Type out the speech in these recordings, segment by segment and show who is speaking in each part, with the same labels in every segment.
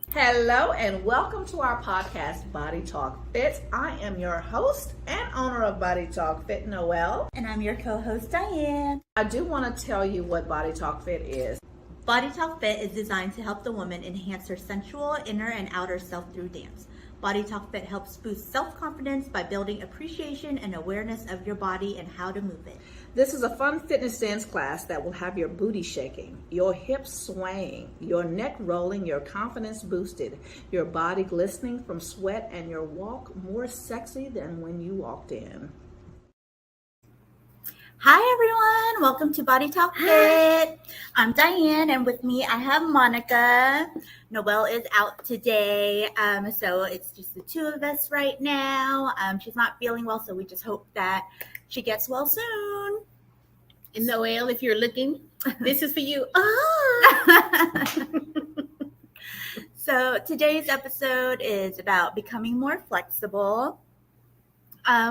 Speaker 1: Hello and welcome to our podcast, Body Talk Fit. I am your host and owner of Body Talk Fit, Noelle.
Speaker 2: And I'm your co-host, Diane.
Speaker 1: I do want to tell you what Body Talk Fit is.
Speaker 2: Body Talk Fit is designed to help the woman enhance her sensual inner and outer self through dance. Body Talk Fit helps boost self-confidence by building appreciation and awareness of your body and how to move it.
Speaker 1: This is a fun fitness dance class that will have your booty shaking, your hips swaying, your neck rolling, your confidence boosted, your body glistening from sweat, and your walk more sexy than when you walked in.
Speaker 2: Hi everyone, welcome to Body Talk Fit. I'm Diane, and with me I have Monica. Noelle is out today, so it's just the two of us right now. She's not feeling well, so we just hope that she gets well soon.
Speaker 3: And Noelle, if you're looking, this is for you.
Speaker 2: So today's episode is about becoming more flexible.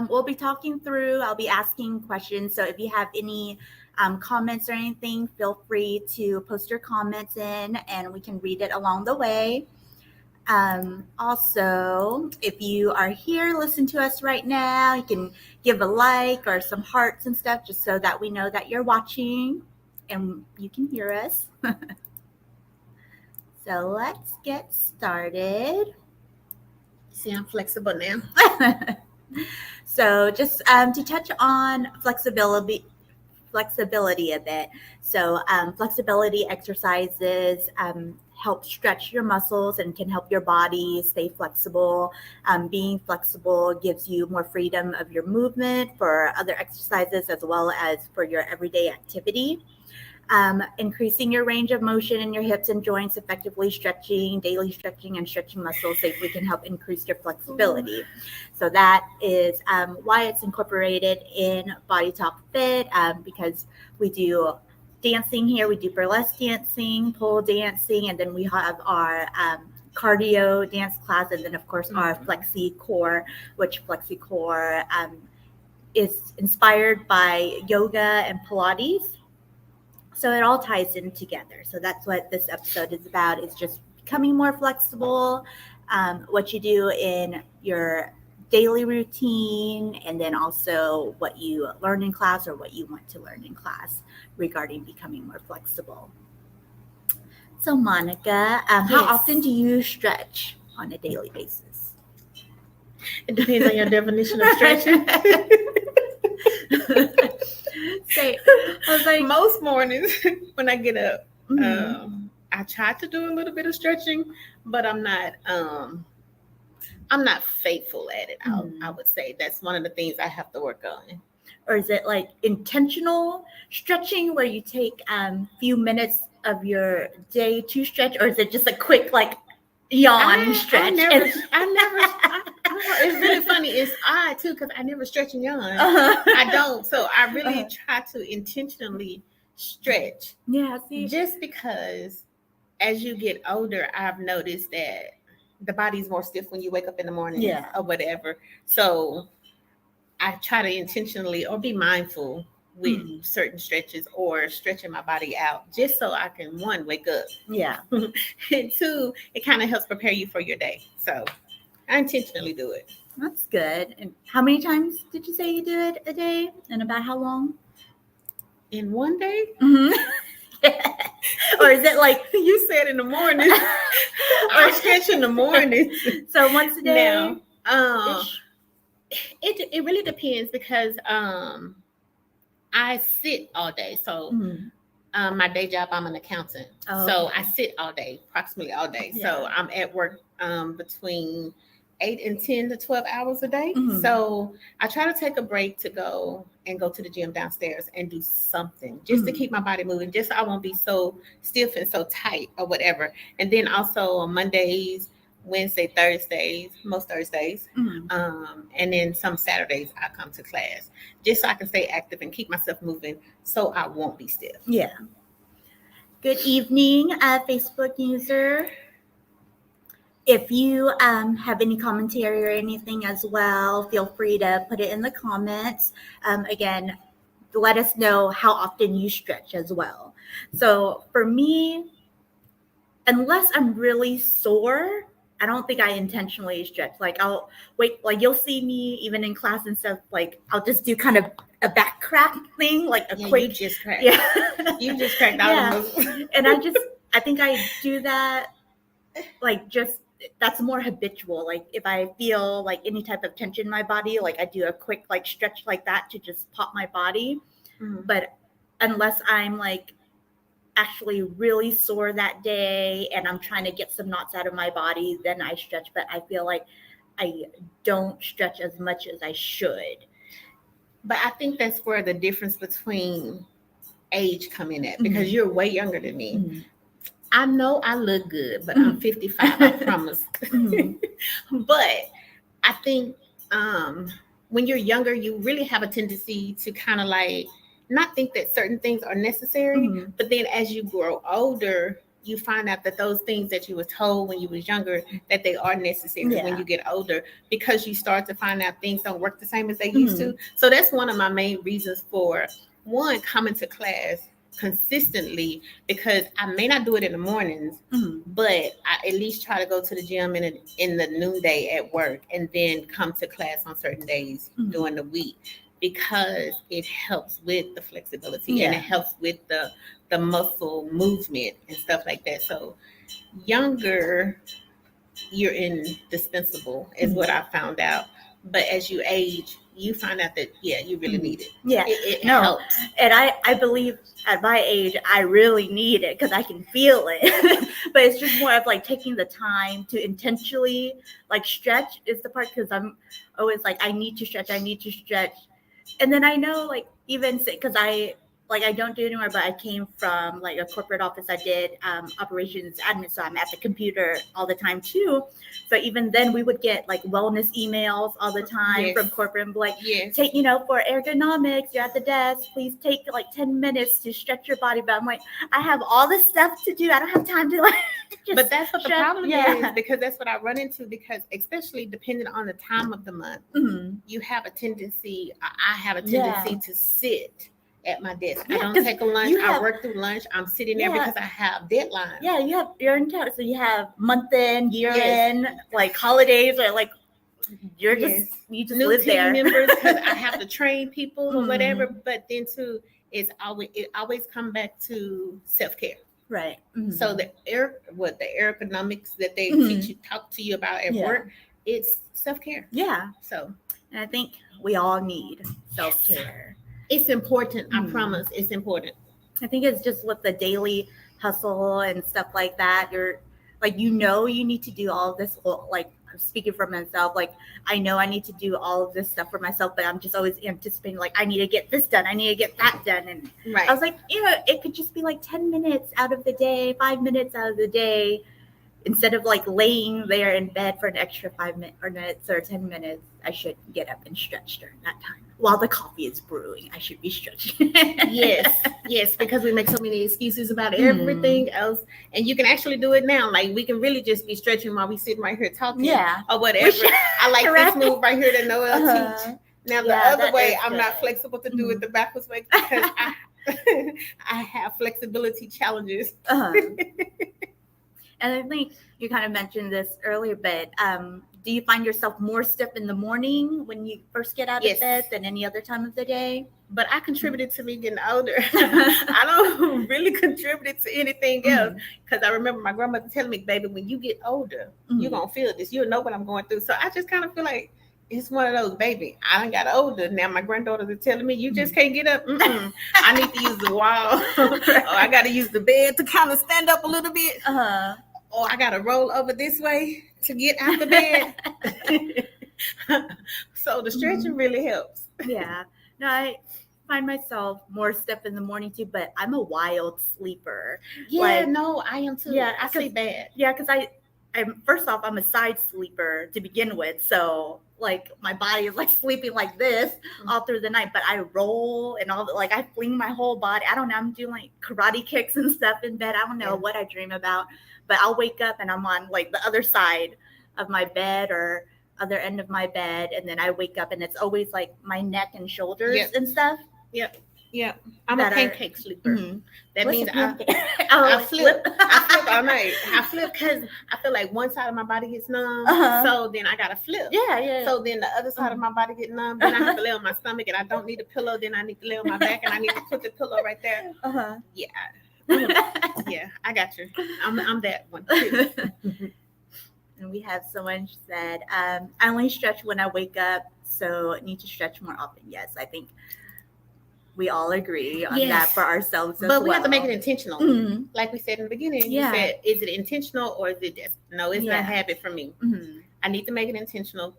Speaker 2: We'll be talking through, I'll be asking questions. So if you have any comments or anything, feel free to post your comments in and we can read it along the way. Also, if you are here, listen to us right now, you can give a like or some hearts and stuff just so that we know that you're watching and you can hear us. So let's get started.
Speaker 3: See, I'm flexible now.
Speaker 2: So just to touch on flexibility a bit. So flexibility exercises help stretch your muscles and can help your body stay flexible. Being flexible gives you more freedom of your movement for other exercises as well as for your everyday activity. Increasing your range of motion in your hips and joints, effectively stretching, daily stretching, and stretching muscles safely can help increase your flexibility. So that is why it's incorporated in Body Talk Fit, because we do dancing here. We do burlesque dancing, pole dancing, and then we have our cardio dance class, and then of course our Flexi Core, which Flexi Core is inspired by yoga and Pilates. So it all ties in together. So that's what this episode is about, is just becoming more flexible, what you do in your daily routine, and then also what you learn in class or what you want to learn in class regarding becoming more flexible. So Monica, how often do you stretch on a daily basis?
Speaker 3: It depends on your definition of stretching.
Speaker 2: Say, I was like,
Speaker 3: most mornings when I get up, I try to do a little bit of stretching, but I'm not faithful at it. I would say that's one of the things I have to work on.
Speaker 2: Or is it like intentional stretching where you take few minutes of your day to stretch, or is it just a quick like yawn stretch?
Speaker 3: It's really funny. It's odd too because I never stretch and yawn. I don't. So I really try to intentionally stretch.
Speaker 2: Yeah, see,
Speaker 3: just because as you get older, I've noticed that the body's more stiff when you wake up in the morning, or whatever. So I try to intentionally or be mindful with certain stretches or stretching my body out just so I can, one, wake up.
Speaker 2: Yeah.
Speaker 3: And two, it kind of helps prepare you for your day. So I intentionally do it.
Speaker 2: That's good. And how many times did you say you do it a day, and about how long?
Speaker 3: In one day?
Speaker 2: Or is it like
Speaker 3: you said in the morning? I stretch in the morning.
Speaker 2: So once a day?
Speaker 3: Now, it really depends because I sit all day. So my day job, I'm an accountant. So I sit all day, approximately all day. Yeah. So I'm at work between 8 and 10 to 12 hours a day. So I try to take a break to go to the gym downstairs and do something just to keep my body moving, just so I won't be so stiff and so tight or whatever. And then also on Mondays, Wednesday, Thursdays, most Thursdays, and then some Saturdays I come to class just so I can stay active and keep myself moving so I won't be stiff.
Speaker 2: Yeah. Good evening, Facebook user. If you have any commentary or anything as well, feel free to put it in the comments. Again, let us know how often you stretch as well. So for me, unless I'm really sore, I don't think I intentionally stretch. Like I'll wait, like you'll see me even in class and stuff, like I'll just do kind of a back crack thing, like a quick.
Speaker 3: You just cracked.
Speaker 2: Yeah.
Speaker 3: You just cracked all
Speaker 2: Yeah.
Speaker 3: the muscles.
Speaker 2: And I think I do that, like just, that's more habitual. Like if I feel like any type of tension in my body, like I do a quick like stretch like that to just pop my body.
Speaker 3: Mhm.
Speaker 2: But unless I'm like actually really sore that day and I'm trying to get some knots out of my body, then I stretch. But I feel like I don't stretch as much as I should.
Speaker 3: But I think that's where the difference between age come in at, because you're way younger than me.
Speaker 2: Mm-hmm.
Speaker 3: I know I look good, but I'm 55, I promise.
Speaker 2: Mm-hmm.
Speaker 3: But I think when you're younger, you really have a tendency to kind of like not think that certain things are necessary.
Speaker 2: Mm-hmm.
Speaker 3: But then as you grow older, you find out that those things that you were told when you was younger, that they are necessary when you get older, because you start to find out things don't work the same as they used to. So that's one of my main reasons for, one, coming to class consistently, because I may not do it in the mornings, but I at least try to go to the gym in the noonday at work, and then come to class on certain days during the week, because it helps with the flexibility and it helps with the muscle movement and stuff like that. So younger, you're indispensable is what I found out. But as you age, you find out that, you really need it.
Speaker 2: Yeah.
Speaker 3: It
Speaker 2: No.
Speaker 3: helps.
Speaker 2: And I believe at my age, I really need it because I can feel it. But it's just more of like taking the time to intentionally like stretch is the part, because I'm always like, I need to stretch. And then I know, like, even because I don't do it anymore, but I came from like a corporate office. I did operations admin, so I'm at the computer all the time too. So even then, we would get like wellness emails all the time from corporate, and like, take, for ergonomics, you're at the desk, please take like 10 minutes to stretch your body. But I'm like, I have all this stuff to do. I don't have time to like.
Speaker 3: But that's what the problem is, because that's what I run into, because especially depending on the time of the month, you have a tendency, I have a tendency to sit at my desk. I don't take a lunch. I work through lunch. I'm sitting there because I have deadlines.
Speaker 2: Yeah, you're in town. So you have month end, year end, like holidays, or like you just
Speaker 3: new
Speaker 2: live
Speaker 3: team
Speaker 2: there.
Speaker 3: members, because I have to train people or whatever. But then too, it always come back to self-care.
Speaker 2: Right.
Speaker 3: So the ergonomics that they talk to you about at work, it's self-care.
Speaker 2: Yeah.
Speaker 3: So,
Speaker 2: and I think we all need self-care.
Speaker 3: It's important. I promise, it's important.
Speaker 2: I think it's just with the daily hustle and stuff like that. You're like, you need to do all of this. Like, I'm speaking for myself. Like, I know I need to do all of this stuff for myself, but I'm just always anticipating, like, I need to get this done. I need to get that done. And I was like, it could just be like 10 minutes out of the day, 5 minutes out of the day, instead of like laying there in bed for an extra 5 minutes or 10 minutes. I should get up and stretch during that time. While the coffee is brewing, I should be stretching.
Speaker 3: yes, because we make so many excuses about everything else, and you can actually do it now. Like, we can really just be stretching while we sitting right here talking, or whatever. I like this move right here that Noelle teach. Now the other way, I'm not flexible to do it the backwards way, because I have flexibility challenges.
Speaker 2: And I think you kind of mentioned this earlier, but do you find yourself more stiff in the morning when you first get out of bed than any other time of the day?
Speaker 3: But I contributed to me getting older. I don't really contribute to anything else, because I remember my grandmother telling me, baby, when you get older, you're going to feel this. You'll know what I'm going through. So I just kind of feel like it's one of those, baby, I done got older. Now my granddaughters are telling me, you just can't get up. I need to use the wall. Or I got to use the bed to kind of stand up a little bit. Or I got to roll over this way to get out the bed. So the stretching really helps.
Speaker 2: Yeah. No, I find myself more stiff in the morning too, but I'm a wild sleeper.
Speaker 3: No, I am too.
Speaker 2: Yeah,
Speaker 3: I sleep bad.
Speaker 2: Yeah, because I'm first off, I'm a side sleeper to begin with. So like my body is like sleeping like this all through the night, but I roll and all, like I fling my whole body. I don't know. I'm doing like karate kicks and stuff in bed. I don't know what I dream about, but I'll wake up and I'm on like the other side of my bed or other end of my bed. And then I wake up and it's always like my neck and shoulders and stuff.
Speaker 3: Yeah, I'm
Speaker 2: that
Speaker 3: a
Speaker 2: are-
Speaker 3: pancake sleeper.
Speaker 2: Mhm.
Speaker 3: That
Speaker 2: What's
Speaker 3: means
Speaker 2: a pancake? Oh,
Speaker 3: I
Speaker 2: like
Speaker 3: flip. I flip all night. I flip because I feel like one side of my body gets numb,
Speaker 2: Uh-huh.
Speaker 3: so then I gotta flip.
Speaker 2: Yeah.
Speaker 3: So then the other side of my body get numb. Then I have to lay on my stomach, and I don't need a pillow. Then I need to lay on my back, and I need to put the pillow right there.
Speaker 2: Uh-huh.
Speaker 3: Yeah, yeah, I got you. I'm that one too.
Speaker 2: And we have someone said, I only stretch when I wake up, so I need to stretch more often. Yes, I think we all agree on that
Speaker 3: Yes.
Speaker 2: for ourselves as
Speaker 3: But we
Speaker 2: well.
Speaker 3: have to make it intentional.
Speaker 2: Mhm.
Speaker 3: Like we said in the beginning,
Speaker 2: Yeah.
Speaker 3: you said, is it intentional or is it just, no, it's
Speaker 2: Yeah.
Speaker 3: not habit for me.
Speaker 2: Mhm.
Speaker 3: I need to make it intentional.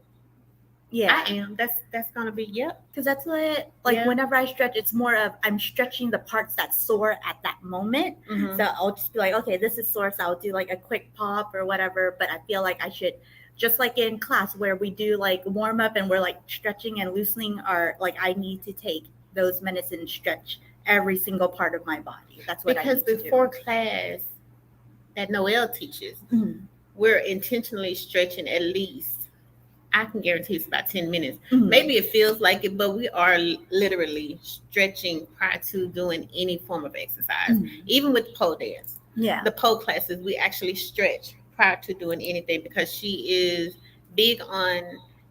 Speaker 2: Yeah.
Speaker 3: I am. That's going to be, yep.
Speaker 2: Because that's what, like,
Speaker 3: Yeah.
Speaker 2: whenever I stretch, it's more of I'm stretching the parts that sore at that moment.
Speaker 3: Mhm.
Speaker 2: So I'll just be like, okay, this is sore, so I'll do like a quick pop or whatever. But I feel like I should, just like in class where we do like warm up and we're like stretching and loosening our, like, I need to take those minutes and stretch every single part of my body. That's what
Speaker 3: Because
Speaker 2: I need to do.
Speaker 3: before class that Noelle teaches,
Speaker 2: Mhm.
Speaker 3: we're intentionally stretching at least, I can guarantee it's about 10 minutes.
Speaker 2: Mhm.
Speaker 3: Maybe it feels like it, but we are literally stretching prior to doing any form of exercise.
Speaker 2: Mhm.
Speaker 3: Even with pole dance,
Speaker 2: Yeah.
Speaker 3: the pole classes, we actually stretch prior to doing anything because she is big on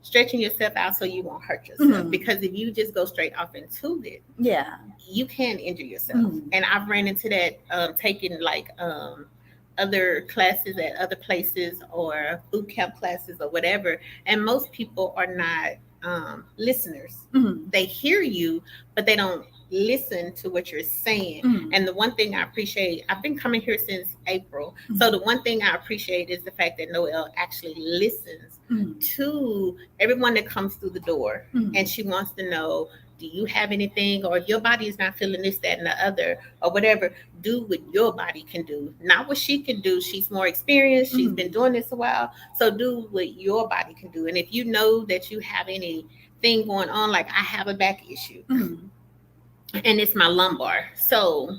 Speaker 3: stretching yourself out so you won't hurt yourself.
Speaker 2: Mhm.
Speaker 3: Because if you just go straight off into it,
Speaker 2: Yeah.
Speaker 3: you can injure yourself.
Speaker 2: Mhm.
Speaker 3: And I've ran into that taking like other classes at other places or boot camp classes or whatever. And most people are not listeners.
Speaker 2: Mhm.
Speaker 3: They hear you, but they don't listen to what you're saying.
Speaker 2: Mhm.
Speaker 3: And the one thing I appreciate, I've been coming here since April. So the one thing I appreciate is the fact that Noelle actually listens
Speaker 2: Mhm.
Speaker 3: to everyone that comes through the door.
Speaker 2: Mhm.
Speaker 3: And she wants to know, do you have anything? Or if your body is not feeling this, that, and the other, or whatever, do what your body can do. Not what she can do. She's more experienced. She's been doing this a while. So do what your body can do. And if you know that you have anything going on, like I have a back issue,
Speaker 2: Mhm.
Speaker 3: and it's my lumbar. So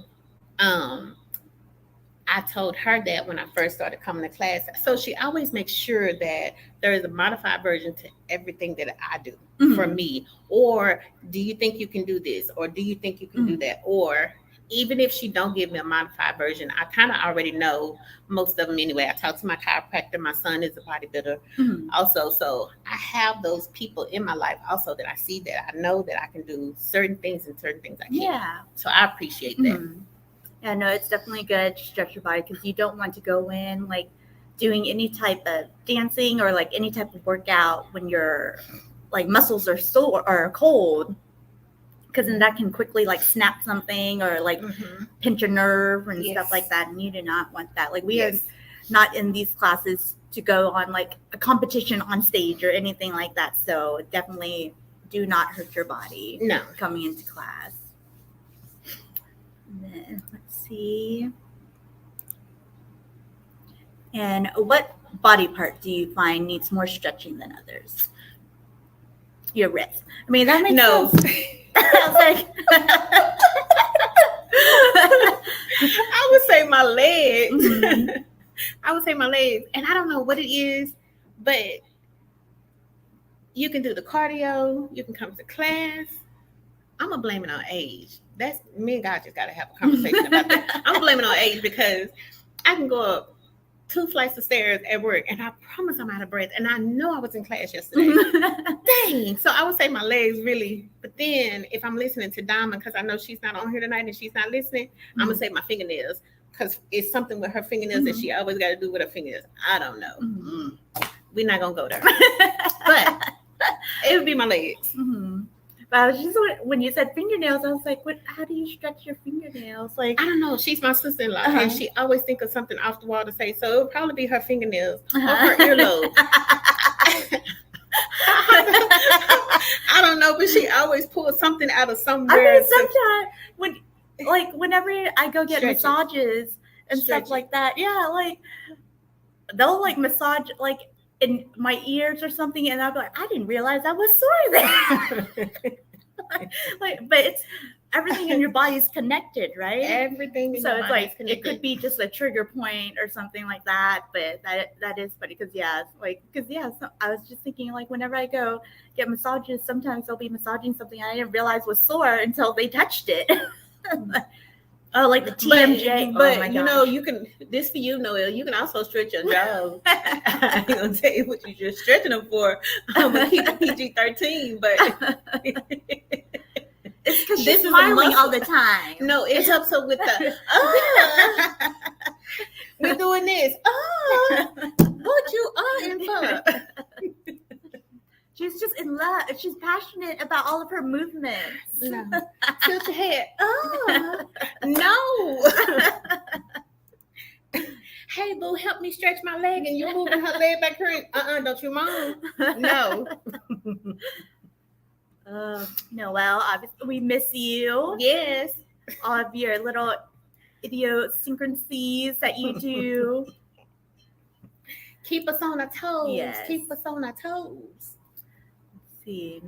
Speaker 3: I told her that when I first started coming to class. So she always makes sure that there is a modified version to everything that I do for me. Or do you think you can do this? Or do you think you can do that? Or even if she don't give me a modified version, I kind of already know most of them anyway. I talk to my chiropractor. My son is a bodybuilder also. So I have those people in my life also that I see that I know that I can do certain things and certain things I can't.
Speaker 2: Yeah.
Speaker 3: So I appreciate that.
Speaker 2: Mhm. Yeah, no, it's definitely good to stretch your body because you don't want to go in like doing any type of dancing or like any type of workout when your like muscles are sore or cold, because then that can quickly like snap something or like pinch a nerve and stuff like that, and you do not want that. Like we are not in these classes to go on like a competition on stage or anything like that, so definitely do not hurt your body
Speaker 3: No.
Speaker 2: coming into class. And then, let's see. And what body part do you find needs more stretching than others? Your wrist. I mean, that makes
Speaker 3: No.
Speaker 2: sense. I was like,
Speaker 3: I would say my legs.
Speaker 2: Mhm.
Speaker 3: I would say my legs. And I don't know what it is, but you can do the cardio, you can come to class. I'm going to blame it on age. That's me and God just got to have a conversation about that. I'm blaming it on age because I can go up 2 flights of stairs at work and I promise I'm out of breath. And I know I was in class yesterday. Dang. So I would say my legs really. But then if I'm listening to Diamond, because I know she's not on here tonight and she's not listening, I'm going to say my fingernails because it's something with her fingernails that she always got to do with her fingernails. I don't know. We're not going to go there. But it would be my legs.
Speaker 2: But I was just when you said fingernails, I was like, "What? How do you stretch your fingernails?" Like
Speaker 3: I don't know. She's my sister-in-law, and she always think of something off the wall to say. So it would probably be her fingernails or her earlobe. I don't know, but she always pulls something out of somewhere.
Speaker 2: I mean, sometimes whenever I go get
Speaker 3: Stretch it.
Speaker 2: massages and
Speaker 3: Stretch
Speaker 2: stuff like that, yeah, like they'll like massage like in my ears or something, and I'll be like, I didn't realize I was sore there. But it's everything in your body is connected, right?
Speaker 3: Everything in
Speaker 2: So
Speaker 3: your
Speaker 2: it's
Speaker 3: body is
Speaker 2: like it
Speaker 3: connected.
Speaker 2: could be just a trigger point or something like that, but that is funny because so I was just thinking like whenever I go get massages, sometimes they'll be massaging something I didn't realize was sore until they touched it. Oh, like the TMJ.
Speaker 3: But
Speaker 2: oh my
Speaker 3: you know,
Speaker 2: gosh.
Speaker 3: you can, this for you, Noelle, you can also stretch your jaws. I ain't gonna tell you what you're stretching them for. I'm gonna keep it PG-13, but
Speaker 2: It's because
Speaker 3: This
Speaker 2: she's
Speaker 3: is a
Speaker 2: smiling
Speaker 3: muscle.
Speaker 2: all the time.
Speaker 3: no, it helps her with the we're doing this. What you in for?
Speaker 2: She's just in love. She's passionate about all of her movements.
Speaker 3: No. Tilt your head. No. Hey, boo, help me stretch my leg, and you're moving her leg back here. Don't you mind? No.
Speaker 2: Noelle, obviously we miss you.
Speaker 3: Yes.
Speaker 2: All of your little idiosyncrasies that you do.
Speaker 3: Keep us on our toes.
Speaker 2: Yes.
Speaker 3: Keep us on our toes.
Speaker 2: Let's see.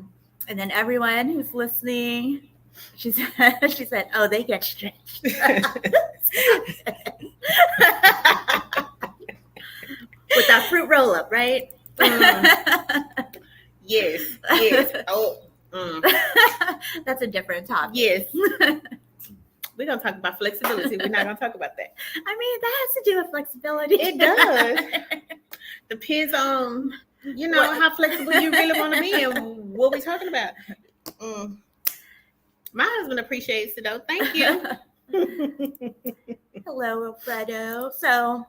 Speaker 2: And then everyone who's listening, she said, oh, they get stretched. With that fruit roll up, right?
Speaker 3: Yes. Yes. Oh.
Speaker 2: That's a different topic.
Speaker 3: Yes. We're gonna talk about flexibility. We're not gonna talk about that.
Speaker 2: I mean, that has to do with flexibility.
Speaker 3: It does. Depends on how flexible you really want to be and what we're talking about. My husband appreciates it though. Thank you.
Speaker 2: Hello, Alfredo. So,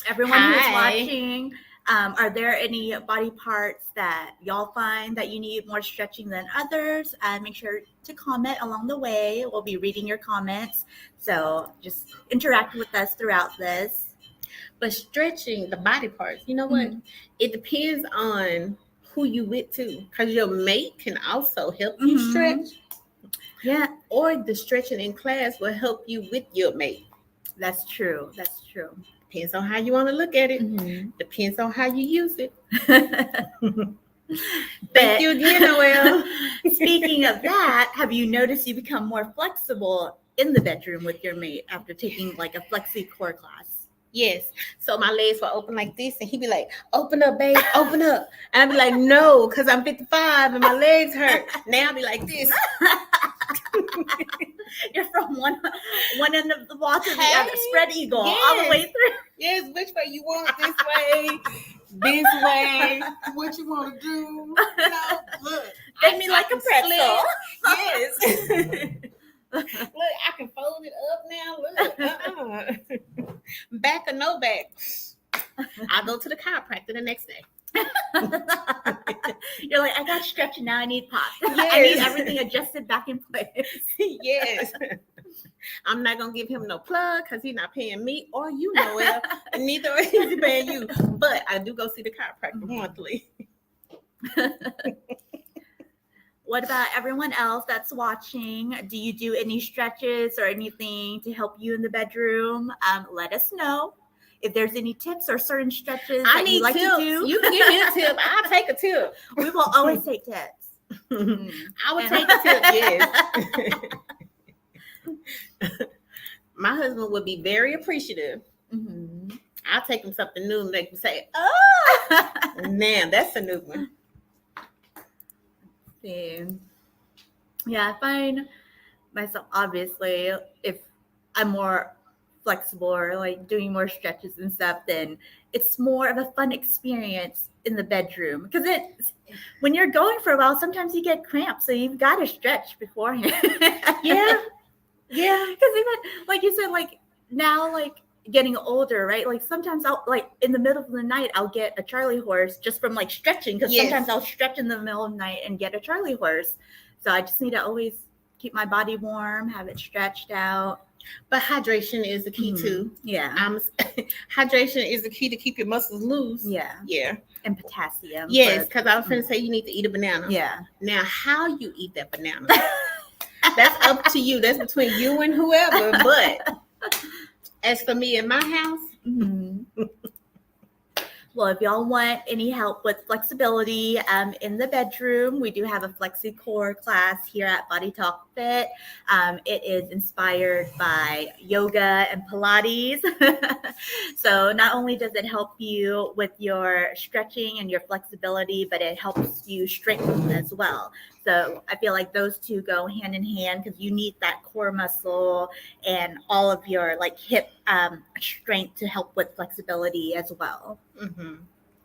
Speaker 2: everyone who's
Speaker 3: Hi.
Speaker 2: watching, are there any body parts that y'all find that you need more stretching than others? Make sure to comment along the way. We'll be reading your comments. So just interact with us throughout this.
Speaker 3: But stretching the body parts, you know what?
Speaker 2: Mhm.
Speaker 3: It depends on who you with too, because your mate can also help you
Speaker 2: Mhm.
Speaker 3: stretch,
Speaker 2: Yeah,
Speaker 3: or the stretching in class will help you with your mate.
Speaker 2: that's true. That's true.
Speaker 3: Depends on how you want to look at it.
Speaker 2: Mhm.
Speaker 3: Depends on how you use it.
Speaker 2: But-
Speaker 3: Thank you again, Noelle.
Speaker 2: Speaking of that, have you noticed you become more flexible in the bedroom with your mate after taking like a flexi core class?
Speaker 3: Yes. So my legs were open like this, and he'd be like, "Open up, babe, open up." And I'd be like, "No, because I'm 55 and my legs hurt." Now I'll be like this.
Speaker 2: You're from one end of the wall to the
Speaker 3: Hey,
Speaker 2: other, spread eagle, all the
Speaker 3: yes.
Speaker 2: way through.
Speaker 3: Yes, which way you want? This way, this way. What you want to do? You know, look.
Speaker 2: Bend me like a
Speaker 3: can
Speaker 2: pretzel.
Speaker 3: Yes. Look, I can fold it up now. Look. Back or no back. I'll go to the chiropractor the next day.
Speaker 2: You're like, I got stretching now. I need pop. I
Speaker 3: Yes.
Speaker 2: need everything adjusted back in place.
Speaker 3: Yes. I'm not gonna give him no plug because he's not paying me or you, Noelle. Neither is he paying you. But I do go see the chiropractor monthly.
Speaker 2: What about everyone else that's watching? Do you do any stretches or anything to help you in the bedroom? Let us know. If there's any tips or certain stretches
Speaker 3: I
Speaker 2: that
Speaker 3: need
Speaker 2: you like
Speaker 3: tips.
Speaker 2: to do,
Speaker 3: You can give me a tip. I'll take a tip.
Speaker 2: we will always take tips.
Speaker 3: I would
Speaker 2: And-
Speaker 3: take a tip, yes. My husband would be very appreciative.
Speaker 2: Mhm.
Speaker 3: I'll take him something new and they can say,
Speaker 2: Oh,
Speaker 3: "Man, that's a new one."
Speaker 2: see. Yeah, I find myself obviously if I'm more flexible or like doing more stretches and stuff, then it's more of a fun experience in the bedroom because when you're going for a while, sometimes you get cramps, so you've got to stretch beforehand.
Speaker 3: Yeah. Yeah.
Speaker 2: Because even like you said, like now, like getting older, right? Like sometimes I'll like in the middle of the night I'll get a Charlie horse just from like stretching because
Speaker 3: Yes.
Speaker 2: sometimes I'll stretch in the middle of the night and get a Charlie horse. So I just need to always keep my body warm, have it stretched out.
Speaker 3: But hydration is the key too.
Speaker 2: Yeah.
Speaker 3: Hydration is the key to keep your muscles loose.
Speaker 2: Yeah.
Speaker 3: Yeah.
Speaker 2: And potassium.
Speaker 3: Yes,
Speaker 2: for-
Speaker 3: because I was going to say you need to eat a banana.
Speaker 2: Yeah.
Speaker 3: Now, how you eat that banana, that's up to you. That's between you and whoever. But as for me in my house,
Speaker 2: Mhm. Well, if y'all want any help with flexibility in the bedroom, we do have a FlexiCore class here at Body Talk Fit. It is inspired by yoga and Pilates. So not only does it help you with your stretching and your flexibility, but it helps you strengthen as well. So I feel like those two go hand in hand because you need that core muscle and all of your like hip strength to help with flexibility as well.
Speaker 3: Mm-hmm.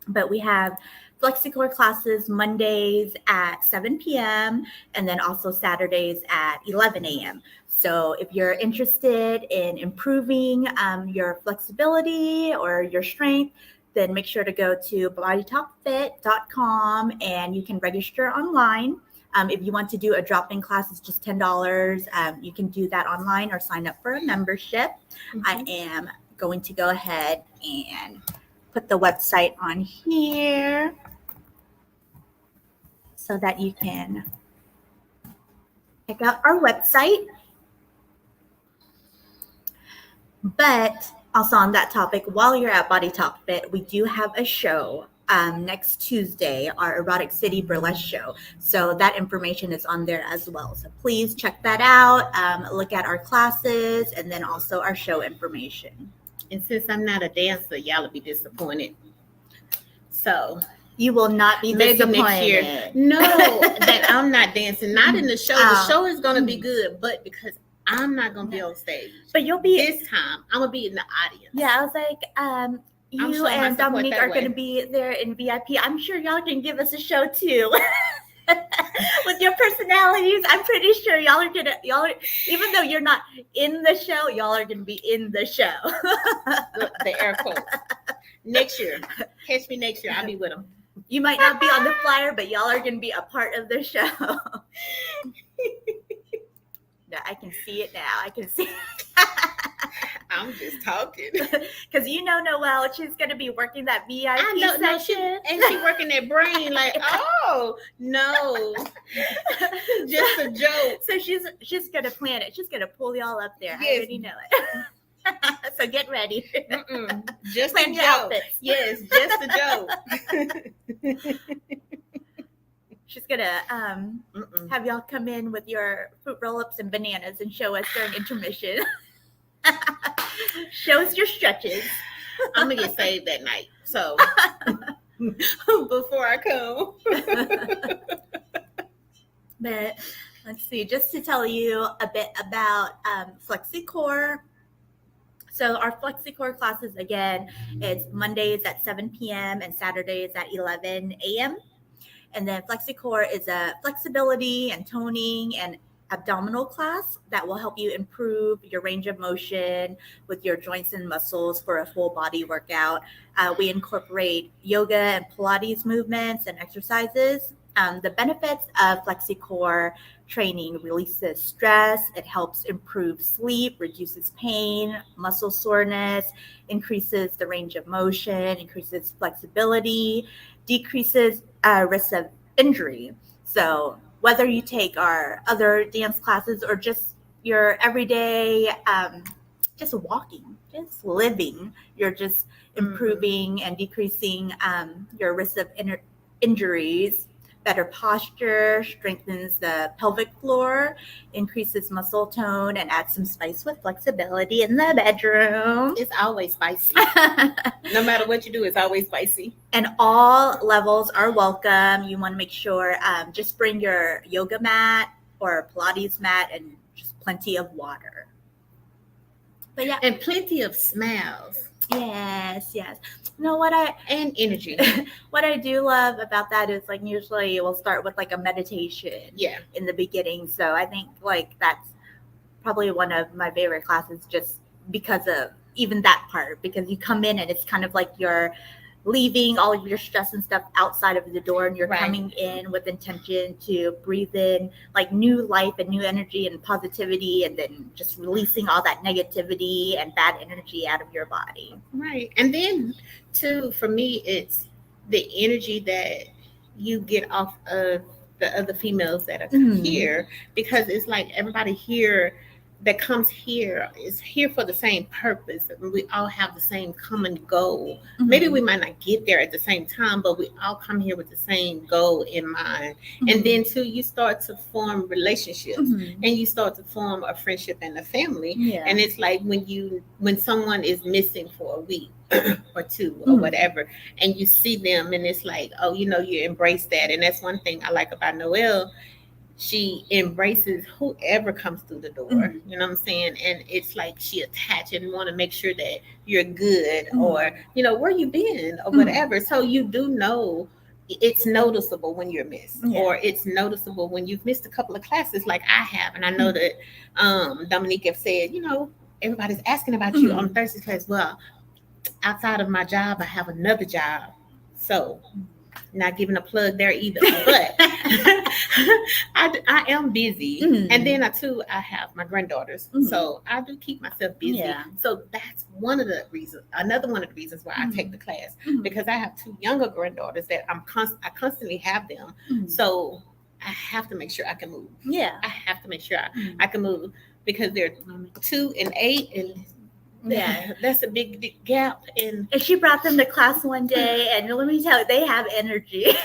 Speaker 2: But we have FlexiCore classes Mondays at 7 p.m. and then also Saturdays at 11 a.m. So if you're interested in improving your flexibility or your strength, then make sure to go to bodytalkfit.com and you can register online. If you want to do a drop-in class, it's just $10. You can do that online or sign up for a membership. Mm-hmm. I am going to go ahead and put the website on here so that you can check out our website. But also on that topic, while you're at Body Talk Fit, we do have a show next Tuesday, our Erotic City Burlesque show. So that information is on there as well. So please check that out. Look at our classes and then also our show information.
Speaker 3: And since I'm not a dancer, y'all will be disappointed. So
Speaker 2: you will not be
Speaker 3: maybe
Speaker 2: disappointed.
Speaker 3: Next year. No, that I'm not dancing. Not in the show. The show is going to be good, but because I'm not going to be on stage.
Speaker 2: But you'll be
Speaker 3: this time. I'm going to be in the audience.
Speaker 2: Yeah, I was like, you and Dominique are going to be there in VIP. I'm sure y'all can give us a show too. With your personalities, I'm pretty sure y'all are even though you're not in the show, y'all are gonna be in the show.
Speaker 3: the air quotes. Next year. Catch me next year. I'll be with them.
Speaker 2: You might not be on the flyer, but y'all are gonna be a part of the show. I can see it now. I can see it.
Speaker 3: I'm just talking.
Speaker 2: Because Noelle, she's going to be working that VIP
Speaker 3: section. And she working that brain like, oh, no. Just a joke.
Speaker 2: So she's going to plan it. She's going to pull y'all up there. Yes. I already know it. So get ready.
Speaker 3: Just
Speaker 2: plan
Speaker 3: a
Speaker 2: your
Speaker 3: joke.
Speaker 2: Outfits.
Speaker 3: Yes, just a joke.
Speaker 2: She's going to have y'all come in with your fruit roll-ups and bananas and show us during intermission. Show us your stretches.
Speaker 3: I'm going to get saved that night. So, before I come.
Speaker 2: But let's see, just to tell you a bit about FlexiCore. So our FlexiCore classes, again, it's Mondays at 7 p.m. and Saturdays at 11 a.m. And then FlexiCore is a flexibility and toning and abdominal class that will help you improve your range of motion with your joints and muscles for a full body workout. We incorporate yoga and Pilates movements and exercises. The benefits of FlexiCore training releases stress. It helps improve sleep, reduces pain, muscle soreness, increases the range of motion, increases flexibility, decreases risk of injury. So whether you take our other dance classes or just your everyday, just walking, just living, you're just improving and decreasing your risk of injuries. Better posture, strengthens the pelvic floor, increases muscle tone, and adds some spice with flexibility in the bedroom.
Speaker 3: It's always spicy. No matter what you do, it's always spicy.
Speaker 2: And all levels are welcome. You want to make sure just bring your yoga mat or Pilates mat and just plenty of water. But yeah.
Speaker 3: And plenty of smiles.
Speaker 2: Yes.
Speaker 3: And energy.
Speaker 2: What I do love about that is like usually we'll start with like a meditation in the beginning. So I think like that's probably one of my favorite classes just because of even that part, because you come in and it's kind of like you're leaving all of your stress and stuff outside of the door and you're coming in with intention to breathe in like new life and new energy and positivity, and then just releasing all that negativity and bad energy out of your body.
Speaker 3: Right. And then too, for me, it's the energy that you get off of the other females that are here, because it's like everybody here that comes here is here for the same purpose. We all have the same common goal.
Speaker 2: Mhm.
Speaker 3: Maybe we might not get there at the same time, but we all come here with the same goal in mind. And then too, you start to form relationships,
Speaker 2: Mhm.
Speaker 3: and you start to form a friendship and a family.
Speaker 2: Yeah.
Speaker 3: And it's like when someone is missing for a week or two or whatever, and you see them, and it's like, oh, you embrace that. And that's one thing I like about Noelle. She embraces whoever comes through the door.
Speaker 2: Mhm.
Speaker 3: You know what I'm saying? And it's like she attach and want to make sure that you're good,
Speaker 2: Mhm.
Speaker 3: or where you been or
Speaker 2: Mhm.
Speaker 3: whatever. So you do know it's noticeable when you're missed,
Speaker 2: Yeah.
Speaker 3: or it's noticeable when you've missed a couple of classes like I have. And I know that Dominique have said, everybody's asking about you on Thursday class. Well, outside of my job, I have another job. So not giving a plug there either, but I am busy. And then I have my granddaughters. So I do keep myself busy.
Speaker 2: Yeah.
Speaker 3: So that's another one of the reasons why I take the class, because I have 2 younger granddaughters that I constantly have them. So I have to make sure I can move.
Speaker 2: Yeah.
Speaker 3: I have to make sure I can move, because they're 2 and 8, and that's a big gap. And
Speaker 2: she brought them to class one day, and let me tell you, they have energy.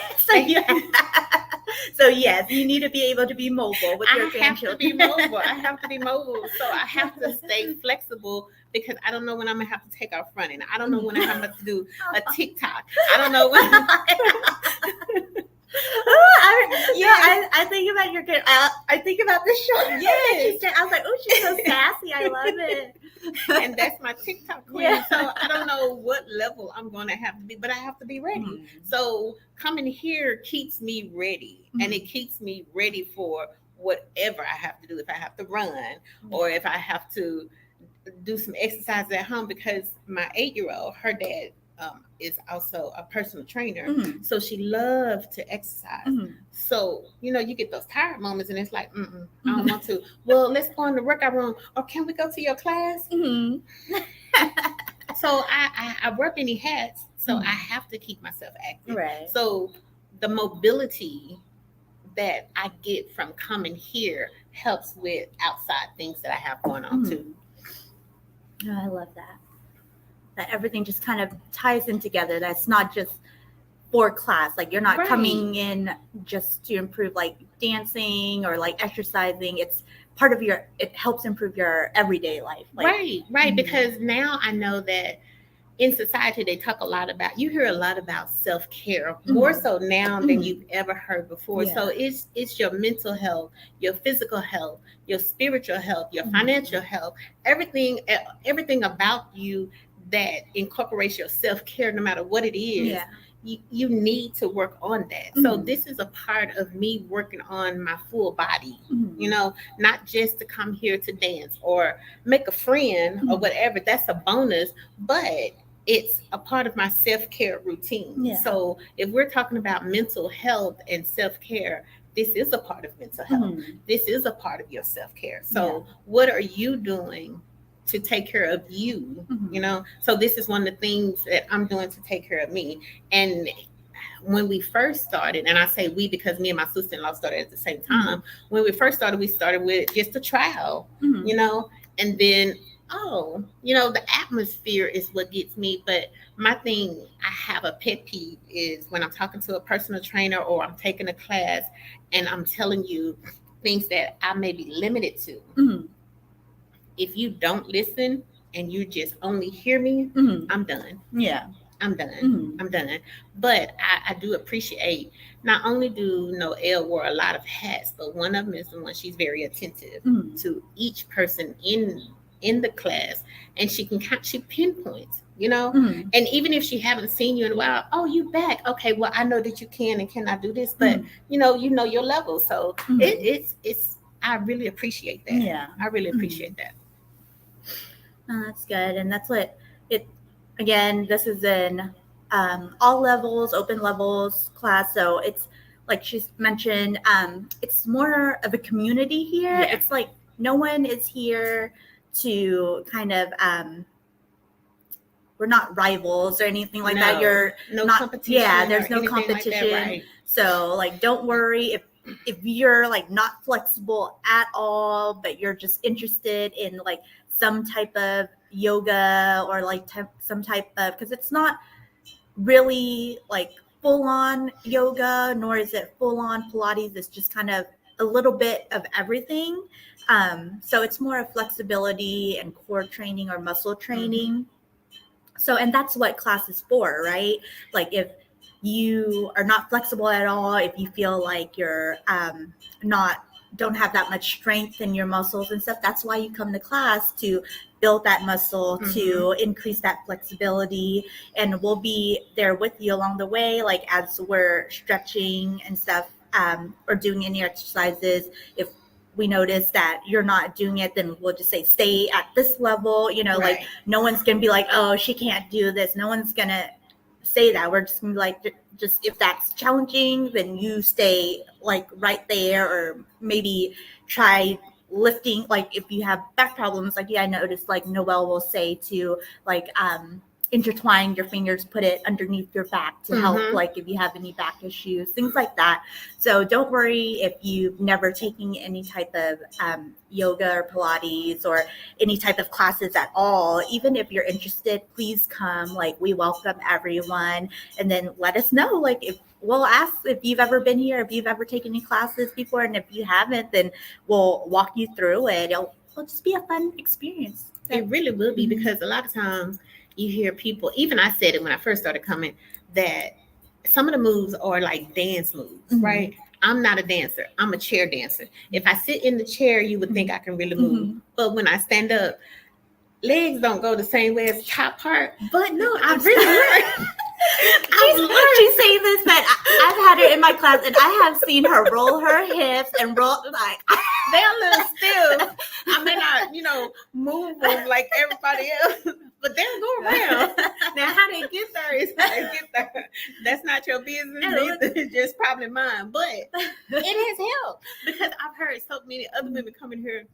Speaker 2: So yes, you need to be able to be mobile with your grandchildren.
Speaker 3: I have to be mobile. So I have to stay flexible, because I don't know when I'm gonna have to take off running. I don't know when I'm gonna have to do a TikTok. I don't know when.
Speaker 2: I think about your kid. I think about the show.
Speaker 3: Yes.
Speaker 2: I was like, oh, she's so sassy. I love it.
Speaker 3: And that's my TikTok queen. Yeah. So I don't know what level I'm going to have to be, but I have to be ready. So coming here keeps me ready, and it keeps me ready for whatever I have to do. If I have to run, or if I have to do some exercises at home, because my 8-year-old, her dad is also a personal trainer. So she loves to exercise. So, you get those tired moments, and it's like, I don't want to. Well, let's go in the workout room, or can we go to your class? So I wear many hats, so I have to keep myself active.
Speaker 2: Right.
Speaker 3: So the mobility that I get from coming here helps with outside things that I have going on too.
Speaker 2: Oh, I love that. That everything just kind of ties in together. That's not just for class. Like, you're not coming in just to improve like dancing or like exercising. It's part of it helps improve your everyday life. Like,
Speaker 3: right. Because now I know that in society, you hear a lot about self-care, more so now than you've ever heard before. Yeah. So it's your mental health, your physical health, your spiritual health, your financial health, everything about you that incorporates your self-care, no matter what it is.
Speaker 2: Yeah.
Speaker 3: You need to work on that. So this is a part of me working on my full body, not just to come here to dance or make a friend or whatever. That's a bonus, but it's a part of my self-care routine. Yeah. So if we're talking about mental health and self-care, this is a part of mental health. This is a part of your self-care. So what are you doing to take care of you? So this is one of the things that I'm doing to take care of me. And when we first started, and I say we because me and my sister-in-law started at the same time. When we first started, we started with just a trial, and then the atmosphere is what gets me. But my thing, I have a pet peeve, is when I'm talking to a personal trainer or I'm taking a class and I'm telling you things that I may be limited to. If you don't listen and you just only hear me, I'm done.
Speaker 2: Yeah.
Speaker 3: I'm done. I'm done. But I do appreciate, not only do Noelle wear a lot of hats, but one of them is the one, she's very attentive to each person in the class, and she pinpoints, and even if she haven't seen you in a while, oh, you back, okay, well, I know that you can and cannot do this, but you know your level. So it's I really appreciate that.
Speaker 2: Yeah,
Speaker 3: I really appreciate that.
Speaker 2: Oh, that's good. And that's what again, this is in all levels, open levels class. So it's like she's mentioned, it's more of a community here. Yeah. It's like no one is here to kind of, we're not rivals or anything like that. You're
Speaker 3: no
Speaker 2: not,
Speaker 3: competition.
Speaker 2: Yeah, there's no competition.
Speaker 3: Like that, right?
Speaker 2: So like, don't worry if you're like not flexible at all, but you're just interested in like some type of yoga or like some type of, because it's not really like full on yoga, nor is it full on Pilates. It's just kind of a little bit of everything. So it's more of flexibility and core training or muscle training. So, and that's what class is for, right? Like if you are not flexible at all, if you feel like you're don't have that much strength in your muscles and stuff, that's why you come to class, to build that muscle, to increase that flexibility. And we'll be there with you along the way, like as we're stretching and stuff, or doing any exercises. If we notice that you're not doing it, then we'll just say, stay at this level, like no one's going to be like, oh, she can't do this. No one's going to say that. We're just going to be like, just if that's challenging, then you stay like right there, or maybe try lifting. Like if you have back problems, like I noticed like Noelle will say to like, intertwine your fingers, put it underneath your back to help, like if you have any back issues, things like that. So don't worry if you've never taken any type of yoga or Pilates or any type of classes at all. Even if you're interested, please come. Like we welcome everyone, and then let us know. Like if we'll ask if you've ever been here, if you've ever taken any classes before, and if you haven't, then we'll walk you through it. It'll just be a fun experience.
Speaker 3: It really will be, because a lot of times you hear people, even I said it when I first started coming, that some of the moves are like dance moves, right? I'm not a dancer. I'm a chair dancer. If I sit in the chair, you would think I can really move. But when I stand up, legs don't go the same way as the top part. But no, I really learned.
Speaker 2: She's saying this, but I've had her in my class, and I have seen her roll her hips and roll like
Speaker 3: they're a little stiff. I may not, move them like everybody else, but they'll go around. Now, how they get there is how they get there. That's not your business. It's just probably mine. But it has helped, because I've heard so many other women come in here.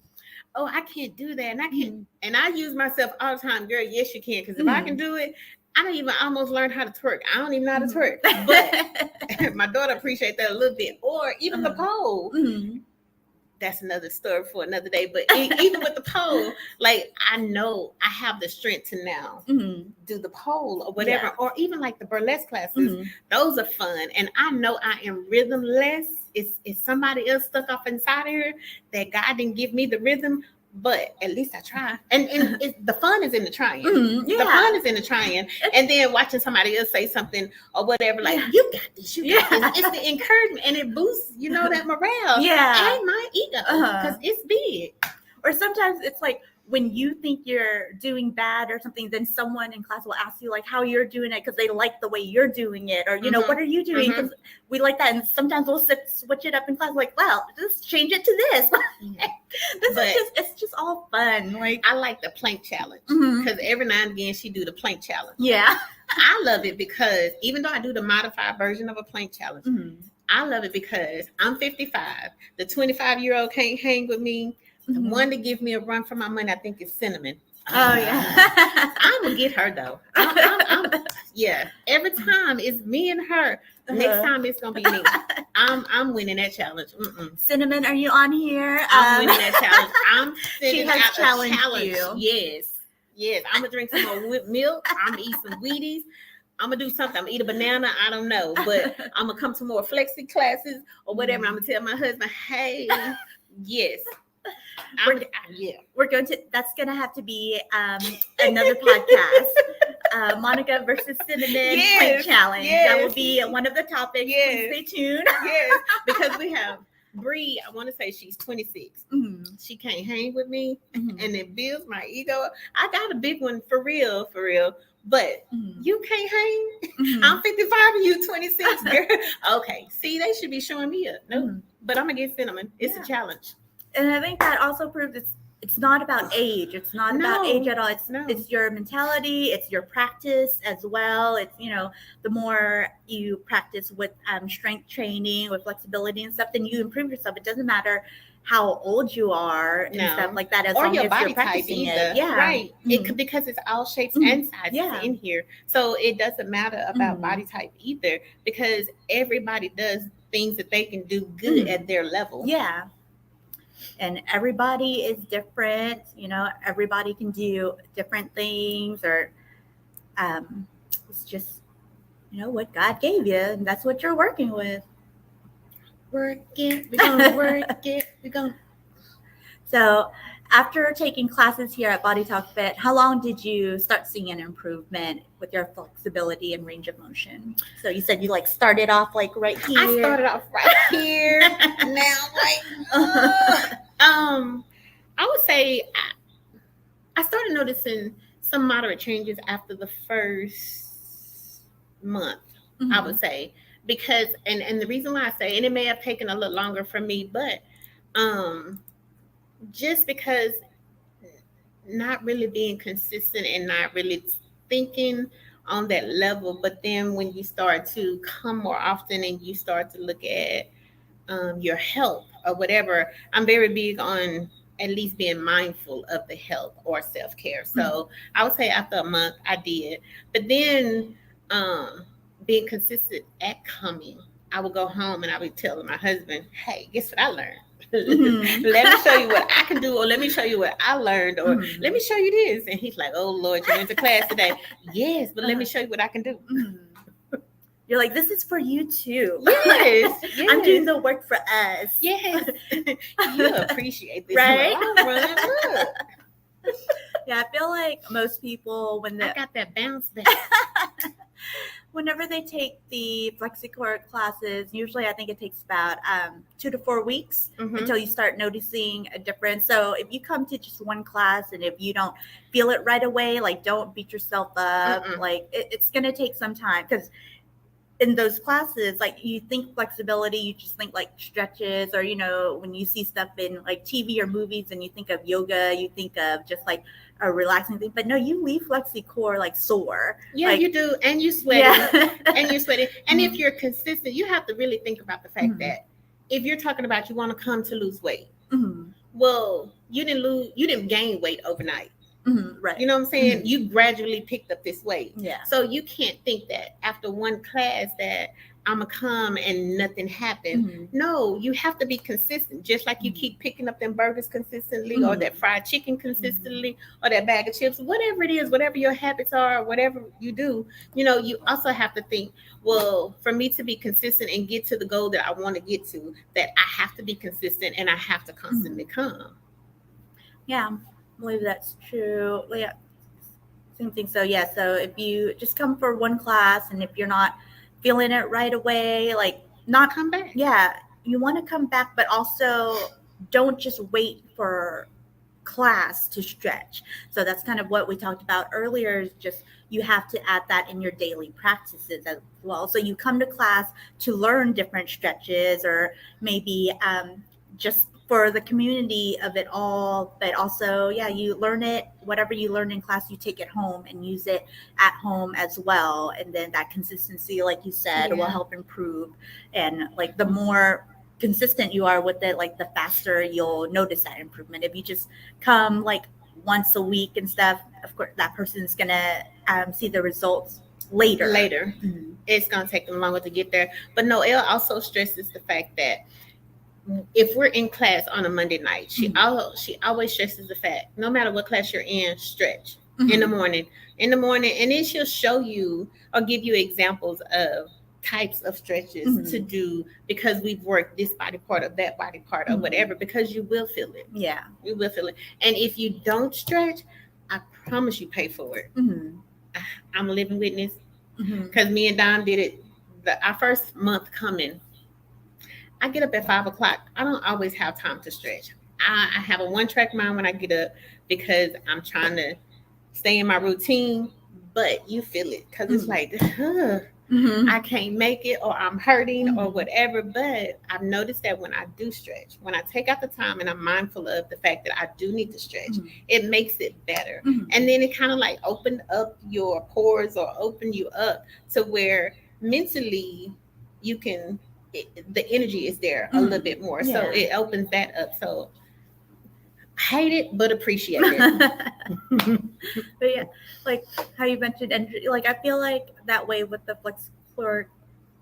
Speaker 3: Oh, I can't do that, and I can't. And I use myself all the time, girl. Yes, you can, because if I can do it. I don't even almost learn how to twerk. I don't even know how to twerk. But my daughter appreciates that a little bit. Or even the pole. That's another story for another day. But even with the pole, like I know I have the strength to now do the pole or whatever. Or even like the burlesque classes. Those are fun. And I know I am rhythmless. It's somebody else stuck up inside of here that God didn't give me the rhythm. But at least I try. And the fun is in the trying. The fun is in the trying. And then watching somebody else say something or whatever, like, you got this, you got this. It's the encouragement, and it boosts, that morale. And my ego, because it's big.
Speaker 2: Or sometimes it's like, when you think you're doing bad or something, then someone in class will ask you like how you're doing it, because they like the way you're doing it, or what are you doing? Because we like that, and sometimes we'll switch it up in class. Like, well, just change it to this. It's just all fun. Like
Speaker 3: I like the plank challenge, because every now and again she do the plank challenge.
Speaker 2: Yeah,
Speaker 3: I love it because even though I do the modified version of a plank challenge, I love it because I'm 55. The 25-year-old can't hang with me. The one to give me a run for my money, I think, is Cinnamon.
Speaker 2: Oh, yeah.
Speaker 3: I'm going to get her, though. Yeah. Every time it's me and her. Next time it's going to be me. I'm winning that challenge.
Speaker 2: Cinnamon, are you on here?
Speaker 3: I'm winning that challenge.
Speaker 2: She has challenged you.
Speaker 3: Yes. I'm going to drink some more milk. I'm going to eat some Wheaties. I'm going to do something. I'm going to eat a banana. I don't know. But I'm going to come to more flexi classes or whatever. I'm going to tell my husband, hey, yes.
Speaker 2: We're going to, that's going to have to be another podcast. Monica versus Cinnamon plank challenge. That will be one of the topics. Please stay tuned.
Speaker 3: Because we have Bree, I want to say she's 26. She can't hang with me, and it builds my ego. I got a big one for real. But you can't hang. I'm 55 and you 26, girl. Okay, see, they should be showing me up. No, but I'm gonna get Cinnamon. It's a challenge.
Speaker 2: And I think that also proves it's not about age. It's not about age at all. It's your mentality. It's your practice as well. It's, the more you practice with strength training, with flexibility and stuff, then you improve yourself. It doesn't matter how old you are and stuff like that, as long
Speaker 3: your
Speaker 2: as
Speaker 3: body
Speaker 2: you're practicing
Speaker 3: type either.
Speaker 2: it. Yeah,
Speaker 3: right. It could, because it's all shapes and sizes in here, so it doesn't matter about body type either, because everybody does things that they can do good
Speaker 2: Mhm.
Speaker 3: at their level.
Speaker 2: Yeah. And everybody is different. Everybody can do different things, or it's just, what God gave you, and that's what you're working with.
Speaker 3: Work it. We're going to work it. We're going to.
Speaker 2: So after taking classes here at Body Talk Fit, how long did you start seeing an improvement with your flexibility and range of motion? So you said you started off right here.
Speaker 3: I started off right here. Now, I would say I started noticing some moderate changes after the first month, I would say, because, and the reason why I say, and it may have taken a little longer for me, but just because not really being consistent and not really thinking on that level. But then when you start to come more often and you start to look at your health or whatever, I'm very big on at least being mindful of the health or self-care. So I would say after a month I did, but then being consistent at coming, I would go home and I would tell my husband, hey, guess what I learned? Let me show you what I can do, or let me show you what I learned, or let me show you this. And he's like, oh Lord, you went to class today. Yes, but let me show you what I can do.
Speaker 2: You're like, this is for you too.
Speaker 3: Yes, yes.
Speaker 2: I'm doing the work for us.
Speaker 3: Yes. You appreciate this.
Speaker 2: Right?
Speaker 3: Look.
Speaker 2: Yeah, I feel like most people,
Speaker 3: I got that bounce back.
Speaker 2: Whenever they take the FlexiCore classes, usually I think it takes about 2 to 4 weeks until you start noticing a difference. So if you come to just one class and if you don't feel it right away, don't beat yourself up. It's going to take some time, because in those classes, you think flexibility, you just think stretches, or when you see stuff in TV or movies and you think of yoga, you think of just a relaxing thing. But no, you leave FlexiCore sore.
Speaker 3: Yeah, you do, and you sweating, and you sweating. And if you're consistent, you have to really think about the fact that if you're talking about you want to come to lose weight, well, you didn't gain weight overnight.
Speaker 2: Right.
Speaker 3: You know what I'm saying? You gradually picked up this weight.
Speaker 2: Yeah.
Speaker 3: So you can't think that after one class that I'm going to come and nothing happened. No, you have to be consistent. Just like you keep picking up them burgers consistently, or that fried chicken consistently, or that bag of chips, whatever it is, whatever your habits are, whatever you do, you also have to think, well, for me to be consistent and get to the goal that I want to get to, that I have to be consistent and I have to constantly come.
Speaker 2: Yeah. I believe that's true. Yeah, same thing. So so if you just come for one class and if you're not feeling it right away, not
Speaker 3: come back.
Speaker 2: Yeah, you want to come back, but also don't just wait for class to stretch. So that's kind of what we talked about earlier, is just you have to add that in your daily practices as well. So you come to class to learn different stretches, or maybe just for the community of it all, but also, you learn it, whatever you learn in class, you take it home and use it at home as well. And then that consistency, like you said, will help improve. And the more consistent you are with it, the faster you'll notice that improvement. If you just come once a week and stuff, of course, that person's going to see the results later.
Speaker 3: It's going to take them longer to get there. But Noelle also stresses the fact that if we're in class on a Monday night, she always stresses the fact, no matter what class you're in, stretch in the morning, and then she'll show you or give you examples of types of stretches to do, because we've worked this body part or that body part or whatever, because you will feel it.
Speaker 2: Yeah,
Speaker 3: you will feel it. And if you don't stretch, I promise you pay for it. I'm a living witness, because me and Don did it our first month coming. I get up at 5:00. I don't always have time to stretch. I have a one-track mind when I get up, because I'm trying to stay in my routine. But you feel it, because it's I can't make it, or I'm hurting, or whatever. But I've noticed that when I do stretch, when I take out the time and I'm mindful of the fact that I do need to stretch, it makes it better. And then it kind of opened up your pores, or open you up to where mentally you can, the energy is there a little bit more. So it opens that up. So hate it, but appreciate it.
Speaker 2: But how you mentioned, and I feel that way with the FlexiCore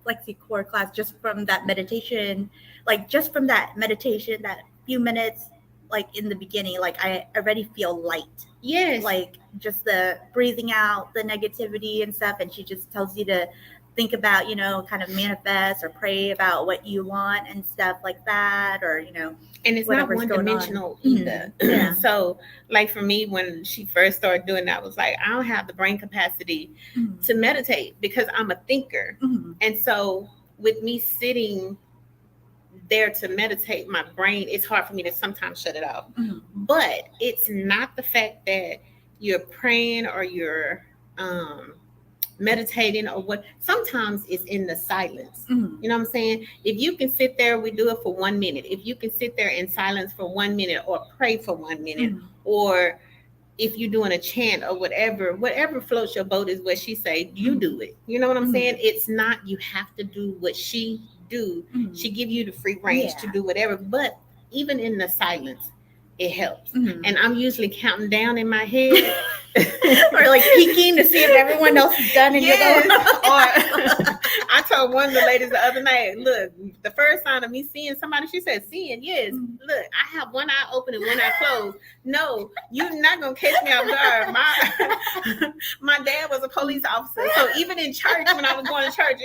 Speaker 2: FlexiCore class just from that meditation, that few minutes, like in the beginning, like I already feel light.
Speaker 3: Yes.
Speaker 2: Like just the breathing out the negativity and stuff. And she just tells you to think about, kind of manifest or pray about what you want and stuff like that, or,
Speaker 3: and it's not one dimensional either.
Speaker 2: Mm-hmm. Yeah.
Speaker 3: So like for me, when she first started doing that, I was like, I don't have the brain capacity to meditate because I'm a thinker. And so with me sitting there to meditate, my brain, it's hard for me to sometimes shut it off. But it's not the fact that you're praying or you're meditating or what. Sometimes it's in the silence. You know what I'm saying? If you can sit there, we do it for 1 minute. If you can sit there in silence for 1 minute or pray for 1 minute, or if you're doing a chant or whatever floats your boat is what she say, you do it. You know what I'm saying? It's not, you have to do what she do. She give you the free range to do whatever, but even in the silence, it helps. And I'm usually counting down in my head
Speaker 2: or like peeking to see if everyone else is done. And you're going,
Speaker 3: or I told one of the ladies the other night, look, the first sign of me seeing somebody, she said, seeing, yes. Look, I have one eye open and one eye closed. No, you're not going to catch me off guard. My dad was a police officer. So even in church, when I was going to church,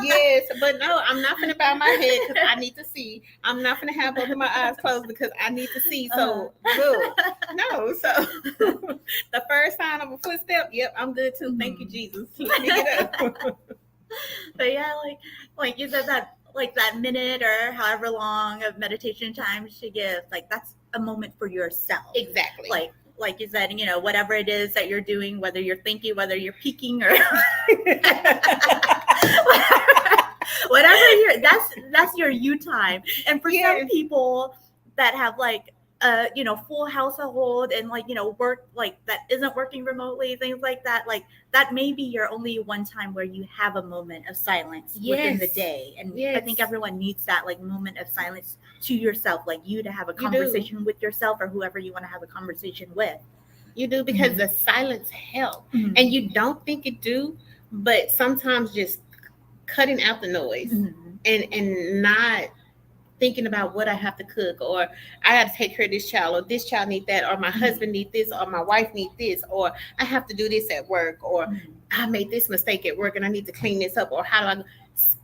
Speaker 3: yes. But no, I'm not going to bow my head because I need to see. I'm not going to have both of my eyes closed because I need to see. So, good. No, so the first sign of a footstep, yep, I'm good too. Thank you, Jesus. Let me get up.
Speaker 2: But yeah, like you said, that like that minute or however long of meditation time she gives, like that's a moment for yourself.
Speaker 3: Exactly.
Speaker 2: Like you said, whatever it is that you're doing, whether you're thinking, whether you're peeking or whatever that's your you time. And for some people that have like full household and work that isn't working remotely, things like that, like that may be your only one time where you have a moment of silence within the day. And I think everyone needs that like moment of silence to yourself, like you to have a conversation with yourself or whoever you want to have a conversation with.
Speaker 3: You do, because the silence helps. And you don't think it do, but sometimes just cutting out the noise and not thinking about what I have to cook, or I have to take care of this child, or this child need that, or my husband need this, or my wife need this, or I have to do this at work, or I made this mistake at work and I need to clean this up, or how do I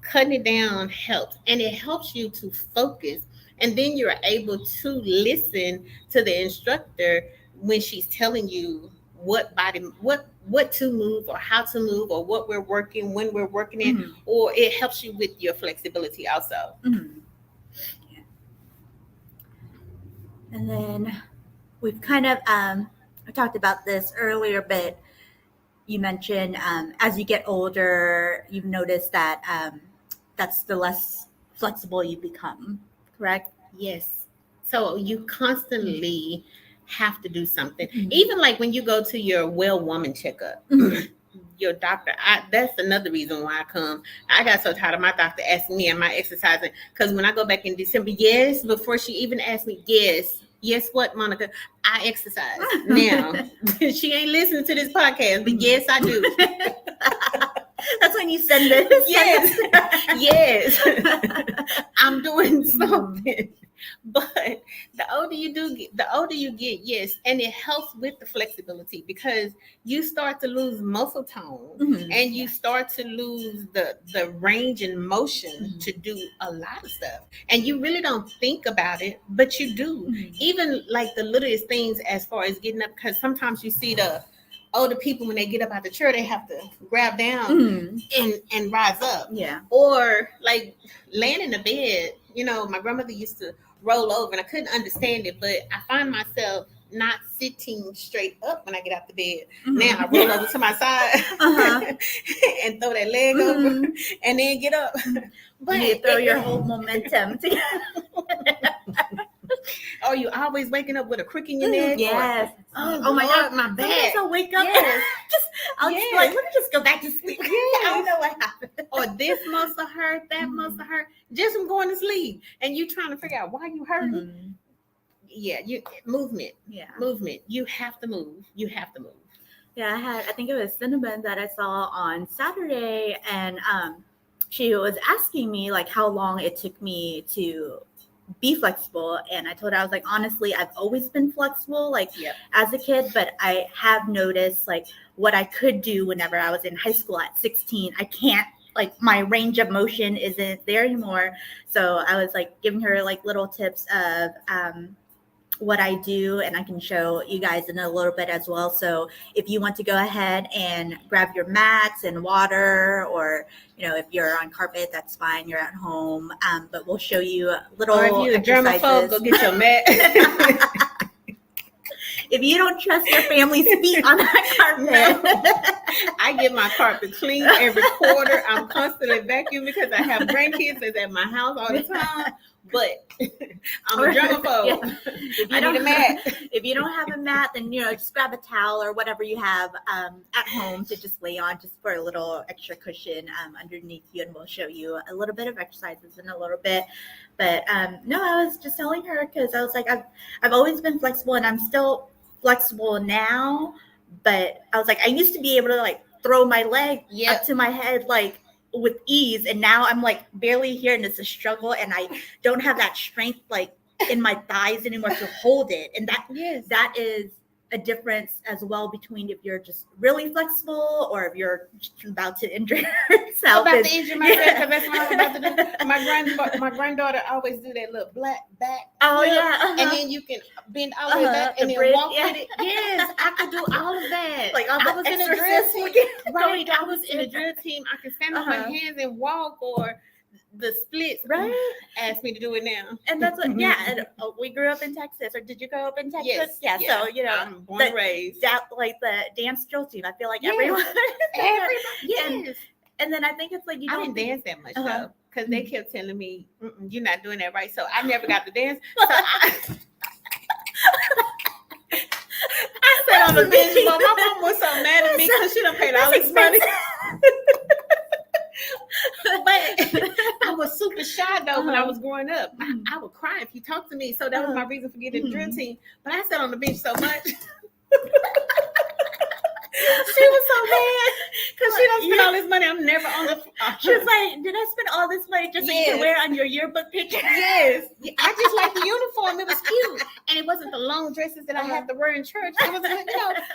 Speaker 3: cutting it down helps. And it helps you to focus, and then you're able to listen to the instructor when she's telling you what to move or how to move or what we're working, when we're working it, or it helps you with your flexibility also.
Speaker 2: And then we've kind of talked about this earlier, but you mentioned as you get older, you've noticed that that's the less flexible you become, correct?
Speaker 3: Yes. So you constantly have to do something. Even like when you go to your well woman checkup, your doctor, that's another reason why I come. I got so tired of my doctor asking me, am I exercising? Because when I go back in December, before she even asked me, yes, what, Monica? I exercise. Now, she ain't listening to this podcast, but yes, I do.
Speaker 2: That's when you send this.
Speaker 3: Yes. I'm doing something. But the older you get, yes, and it helps with the flexibility because you start to lose muscle tone and you start to lose the range and motion to do a lot of stuff. And you really don't think about it, but you do. Even like the littlest things as far as getting up, because sometimes you see the older people when they get up out the chair, they have to grab down and rise up.
Speaker 2: Yeah.
Speaker 3: Or like laying in the bed. My grandmother used to roll over and I couldn't understand it, but I find myself not sitting straight up when I get out the bed. Now I roll over to my side and throw that leg over and then get up.
Speaker 2: But you throw your whole momentum together.
Speaker 3: Oh, you always waking up with a crick in your neck?
Speaker 2: Yes.
Speaker 3: Oh my God, my back.
Speaker 2: I'll wake up.
Speaker 3: Yes.
Speaker 2: I'll just let me just go back to sleep. I don't know what happened.
Speaker 3: Or this muscle hurt, that muscle hurt, just from going to sleep. And you trying to figure out why you hurting. Yeah, movement. Yeah. Movement. You have to move.
Speaker 2: Yeah, I think it was Cinnamon that I saw on Saturday, and she was asking me like how long it took me to be flexible, and I told her, I was like, honestly, I've always been flexible like
Speaker 3: Yep.
Speaker 2: as a kid, but I have noticed like what I could do whenever I was in high school at 16. I can't, like, my range of motion isn't there anymore. So I was like giving her like little tips of what I do, and I can show you guys in a little bit as well. So if you want to go ahead and grab your mats and water, or if you're on carpet, that's fine. You're at home, but we'll show you little
Speaker 3: Or if you're a germaphobe, go get your mat.
Speaker 2: If you don't trust your family's feet on that carpet.
Speaker 3: I get my carpet clean every quarter. I'm constantly vacuuming because I have grandkids that's at my house all the time. But I'm a germaphobe.
Speaker 2: Yeah.
Speaker 3: I need a mat.
Speaker 2: If you don't have a mat, then just grab a towel or whatever you have at home to just lay on, just for a little extra cushion underneath you, and we'll show you a little bit of exercises in a little bit. But no, I was just telling her because I was like, I've always been flexible, and I'm still flexible now. But I was like, I used to be able to like throw my leg up to my head like with ease, and now I'm like barely here, and it's a struggle, and I don't have that strength like in my thighs anymore to hold it. And that is a difference as well between if you're just really flexible or if you're about to injure yourself.
Speaker 3: About to injure myself, because that's what I'm about to do. My granddaughter always do that little black back.
Speaker 2: Oh
Speaker 3: flip,
Speaker 2: yeah,
Speaker 3: and then you can bend all the way back and then walk with it. Yes, I could do all of that.
Speaker 2: Like
Speaker 3: I was in a drill team. Right, I was in a
Speaker 2: it.
Speaker 3: drill team. I can stand on my hands and walk, or the splits.
Speaker 2: Right.
Speaker 3: Ask me to do it now.
Speaker 2: And that's what. Yeah. And we grew up in Texas, or did you grow up in Texas?
Speaker 3: Yes.
Speaker 2: Yeah. So
Speaker 3: I'm born and raised.
Speaker 2: That, like the dance drill team. I feel like
Speaker 3: Yes.
Speaker 2: everyone.
Speaker 3: Yes.
Speaker 2: And then I think it's like
Speaker 3: I didn't dance that much though, because they kept telling me you're not doing that right. So I never got to dance. So I sat on the bench, but my mom was so mad at me because she done paid all this money. But I was super shy though when I was growing up. I would cry if you talked to me. So that was my reason for getting the drill team. But I sat on the bench so much. She was so mad because she don't spend all this money. I'm never on the.
Speaker 2: She was like, "Did I spend all this money just so you can wear on your yearbook picture?"
Speaker 3: Yes, I just like the uniform. It was cute, and it wasn't the long dresses that I had to wear in church. It was like,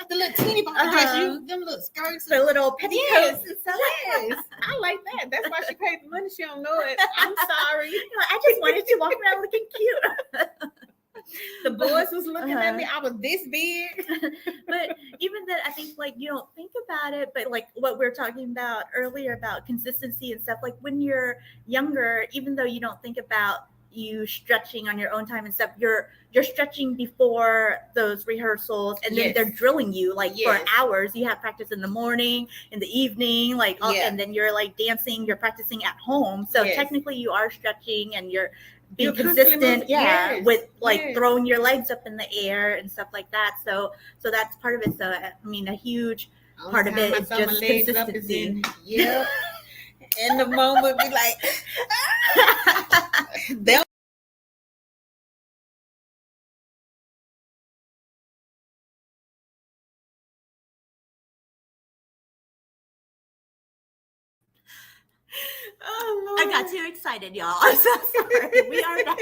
Speaker 3: the little teeny bopper dress, them little skirts,
Speaker 2: the little petticoats and stuff.
Speaker 3: Yes, I like that. That's why she paid the money. She don't know it. I'm sorry.
Speaker 2: I just wanted to walk around looking cute.
Speaker 3: The boys was looking at me. I was this big.
Speaker 2: But even then, I think like you don't think about it, but like what we were talking about earlier about consistency and stuff, like when you're younger, even though you don't think about you stretching on your own time and stuff, you're stretching before those rehearsals, and then they're drilling you like for hours. You have practice in the morning, in the evening, like and then you're like dancing, you're practicing at home. So technically you are stretching and you're being consistent with like throwing your legs up in the air and stuff like that. So that's part of it. So I mean, a huge part of it is just consistency.
Speaker 3: In the moment, be like, they'll.
Speaker 2: Oh, Lord. I got too excited, y'all. I'm so sorry. We are back.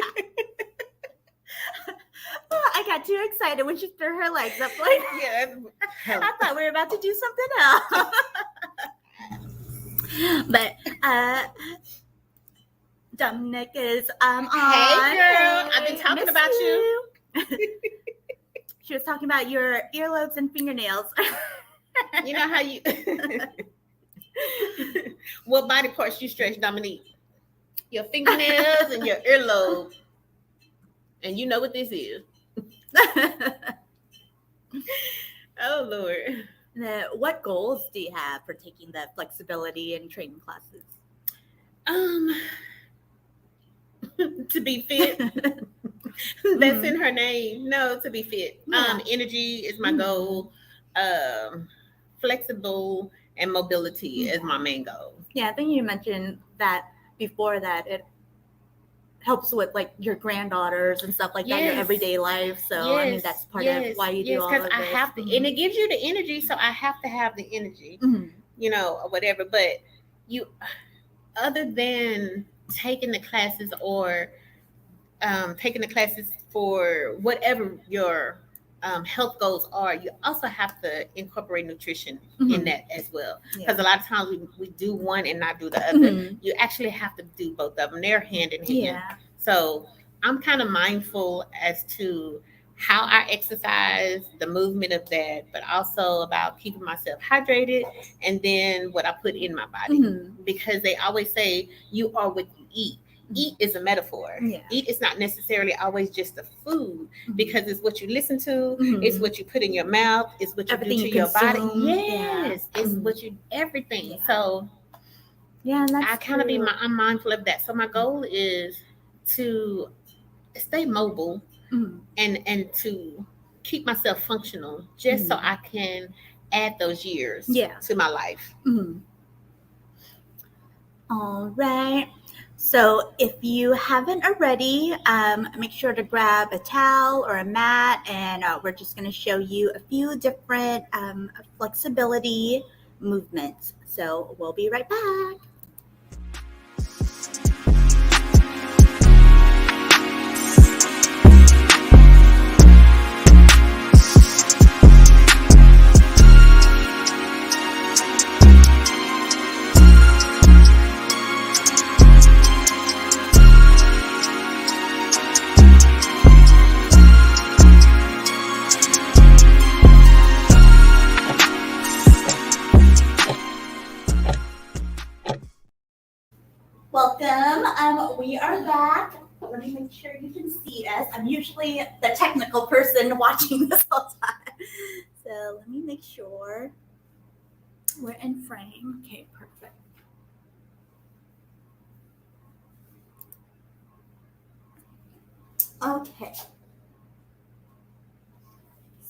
Speaker 2: I got too excited when she threw her legs up. Like, I thought we were about to do something else. But Dominic is on.
Speaker 3: Hey, girl. I've been talking about you.
Speaker 2: She was talking about your earlobes and fingernails.
Speaker 3: You know how you. What body parts you stretch, Dominique? Your fingernails and your earlobe. And you know what this is. Oh, Lord.
Speaker 2: What goals do you have for taking the flexibility and training classes?
Speaker 3: To be fit. That's in her name. No, to be fit. Energy is my goal. Flexible and mobility is my main goal.
Speaker 2: Yeah, I think you mentioned that before that helps with like your granddaughters and stuff like that, your
Speaker 3: Yes.
Speaker 2: everyday life. So I mean, that's part of why you do all of
Speaker 3: because
Speaker 2: this.
Speaker 3: I have to, and it gives you the energy, so I have to have the energy,
Speaker 2: Mhm.
Speaker 3: or whatever. But you, other than taking the classes or taking the classes for whatever your health goals are, you also have to incorporate nutrition in
Speaker 2: Mhm.
Speaker 3: that as well.
Speaker 2: Yeah.
Speaker 3: Because a lot of times we do one and not do the other.
Speaker 2: Mhm.
Speaker 3: You actually have to do both of them. They're hand in hand.
Speaker 2: Yeah.
Speaker 3: So I'm kind of mindful as to how I exercise, the movement of that, but also about keeping myself hydrated and then what I put in my body.
Speaker 2: Mhm.
Speaker 3: Because they always say you are what you eat. Eat is a metaphor.
Speaker 2: Yeah.
Speaker 3: Eat is not necessarily always just the food,
Speaker 2: Mhm.
Speaker 3: because it's what you listen to,
Speaker 2: Mhm.
Speaker 3: it's what you put in your mouth, it's what you
Speaker 2: Everything
Speaker 3: do to
Speaker 2: you
Speaker 3: your body.
Speaker 2: consume.
Speaker 3: Yes,
Speaker 2: Yeah.
Speaker 3: it's
Speaker 2: Mhm.
Speaker 3: what you everything.
Speaker 2: Yeah.
Speaker 3: So
Speaker 2: Yeah, and that's
Speaker 3: I kind of
Speaker 2: true.
Speaker 3: I'm mindful of that. So my goal is to stay mobile
Speaker 2: Mhm.
Speaker 3: and to keep myself functional, just so I can add those years
Speaker 2: Yeah.
Speaker 3: to my life.
Speaker 2: Mhm. All right. So if you haven't already, make sure to grab a towel or a mat, and we're just going to show you a few different flexibility movements. So we'll be right back. Welcome. We are back. Let me make sure you can see us. I'm usually the technical person watching this all the time. So let me make sure we're in frame. Okay, perfect. Okay.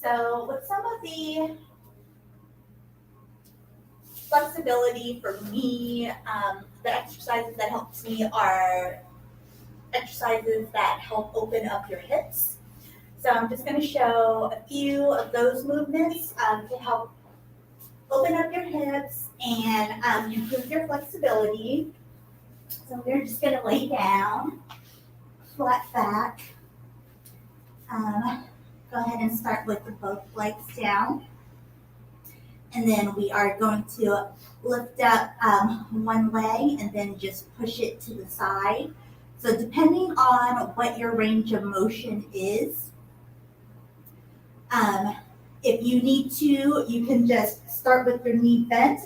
Speaker 2: So with some of the flexibility for me, the exercises that helps me are exercises that help open up your hips. So I'm just going to show a few of those movements to help open up your hips and improve your flexibility. So we're just going to lay down, flat back. Go ahead and start with both legs down. And then we are going to lift up one leg and then just push it to the side. So depending on what your range of motion is, if you need to, you can just start with your knee bent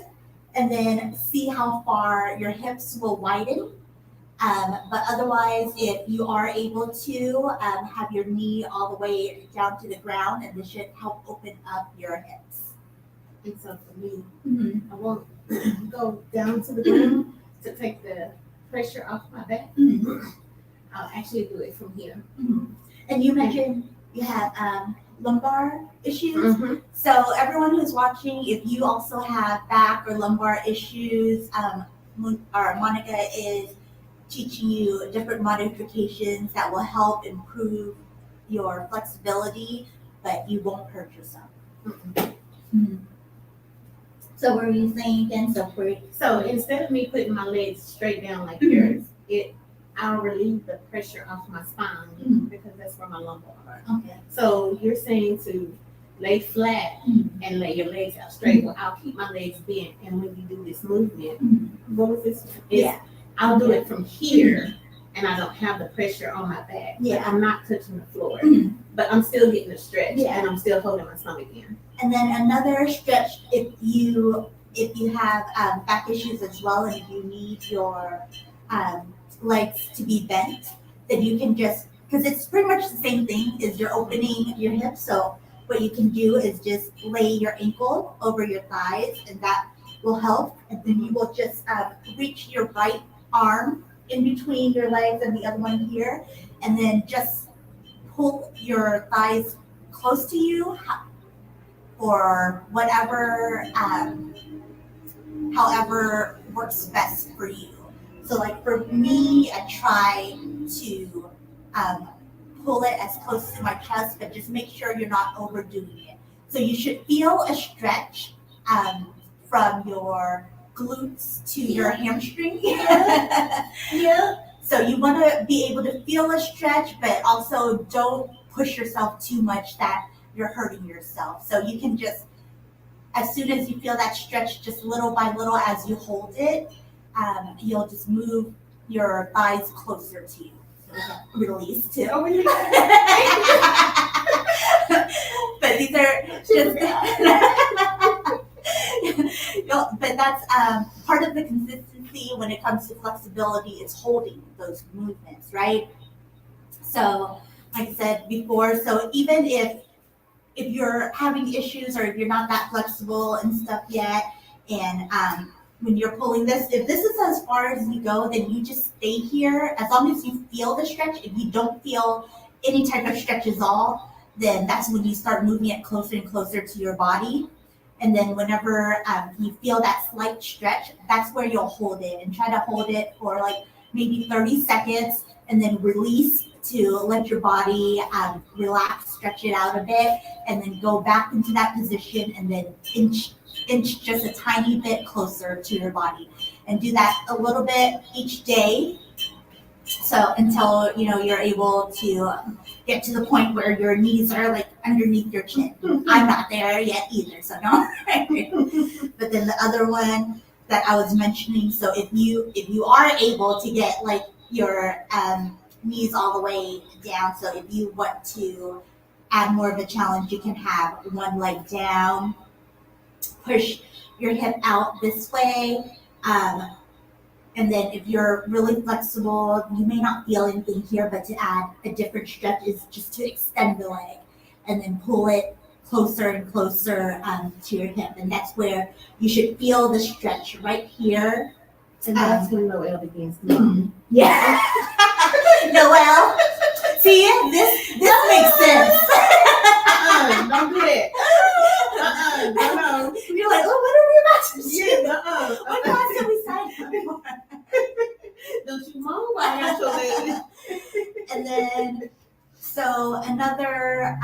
Speaker 2: and then see how far your hips will widen. But otherwise, if you are able to have your knee all the way down to the ground, and this should help open up your hips.
Speaker 3: And so for me,
Speaker 2: Mm-hmm.
Speaker 3: I won't go down to the ground to take the pressure off my back.
Speaker 2: Mm-hmm.
Speaker 3: I'll actually do it from here.
Speaker 2: Mm-hmm. And you mentioned you have lumbar issues.
Speaker 3: Mm-hmm.
Speaker 2: So everyone who's watching, if you also have back or lumbar issues, Monica is teaching you different modifications that will help improve your flexibility, but you won't hurt yourself. Mm-hmm. So what were you saying again?
Speaker 3: So instead of me putting my legs straight down like yours, I'll relieve the pressure off my spine because that's where my lumbar are.
Speaker 2: Okay.
Speaker 3: So you're saying to lay flat and lay your legs out straight. Well, I'll keep my legs bent, and when you do this movement, what was this? I'll do it from here, and I don't have the pressure on my back.
Speaker 2: Yeah.
Speaker 3: But I'm not touching the floor, but I'm still getting a stretch, and I'm still holding my stomach in.
Speaker 2: And then another stretch, if you have back issues as well, and if you need your legs to be bent, then you can just, because it's pretty much the same thing as you're opening your hips. So what you can do is just lay your ankle over your thighs, and that will help. And then you will just reach your right arm in between your legs and the other one here, and then just pull your thighs close to you, or whatever, however works best for you. So like for me, I try to pull it as close to my chest, but just make sure you're not overdoing it. So you should feel a stretch from your glutes to your hamstring.
Speaker 4: Yeah.
Speaker 2: So you want to be able to feel a stretch, but also don't push yourself too much that you're hurting yourself. So you can just, as soon as you feel that stretch, just little by little as you hold it, you'll just move your thighs closer to you. Release too.
Speaker 4: Oh, yeah.
Speaker 2: But these are just but that's part of the consistency when it comes to flexibility is holding those movements, right? So like I said before, so even if you're having issues or if you're not that flexible and stuff yet, and when you're pulling this, if this is as far as you go, then you just stay here. As long as you feel the stretch, if you don't feel any type of stretch at all, then that's when you start moving it closer and closer to your body. And then whenever you feel that slight stretch, that's where you'll hold it and try to hold it for like maybe 30 seconds and then release to let your body relax, stretch it out a bit, and then go back into that position and then inch just a tiny bit closer to your body. And do that a little bit each day. So until you're able to get to the point where your knees are like underneath your chin. I'm not there yet either, so don't. But then the other one that I was mentioning, so if you are able to get like your knees all the way down, so if you want to add more of a challenge, you can have one leg down, push your hip out this way. And then if you're really flexible, you may not feel anything here, but to add a different stretch is just to extend the leg and then pull it closer and closer to your hip. And that's where you should feel the stretch right here.
Speaker 4: And that's when Noelle begins to move.
Speaker 2: Yeah. Noelle, see, this makes sense.
Speaker 3: Don't do that.
Speaker 4: No.
Speaker 2: You're like, oh, what are we about to do?
Speaker 3: Yeah,
Speaker 2: What class have we signed up for?
Speaker 3: Don't you move? I got your leg.
Speaker 2: And then, so another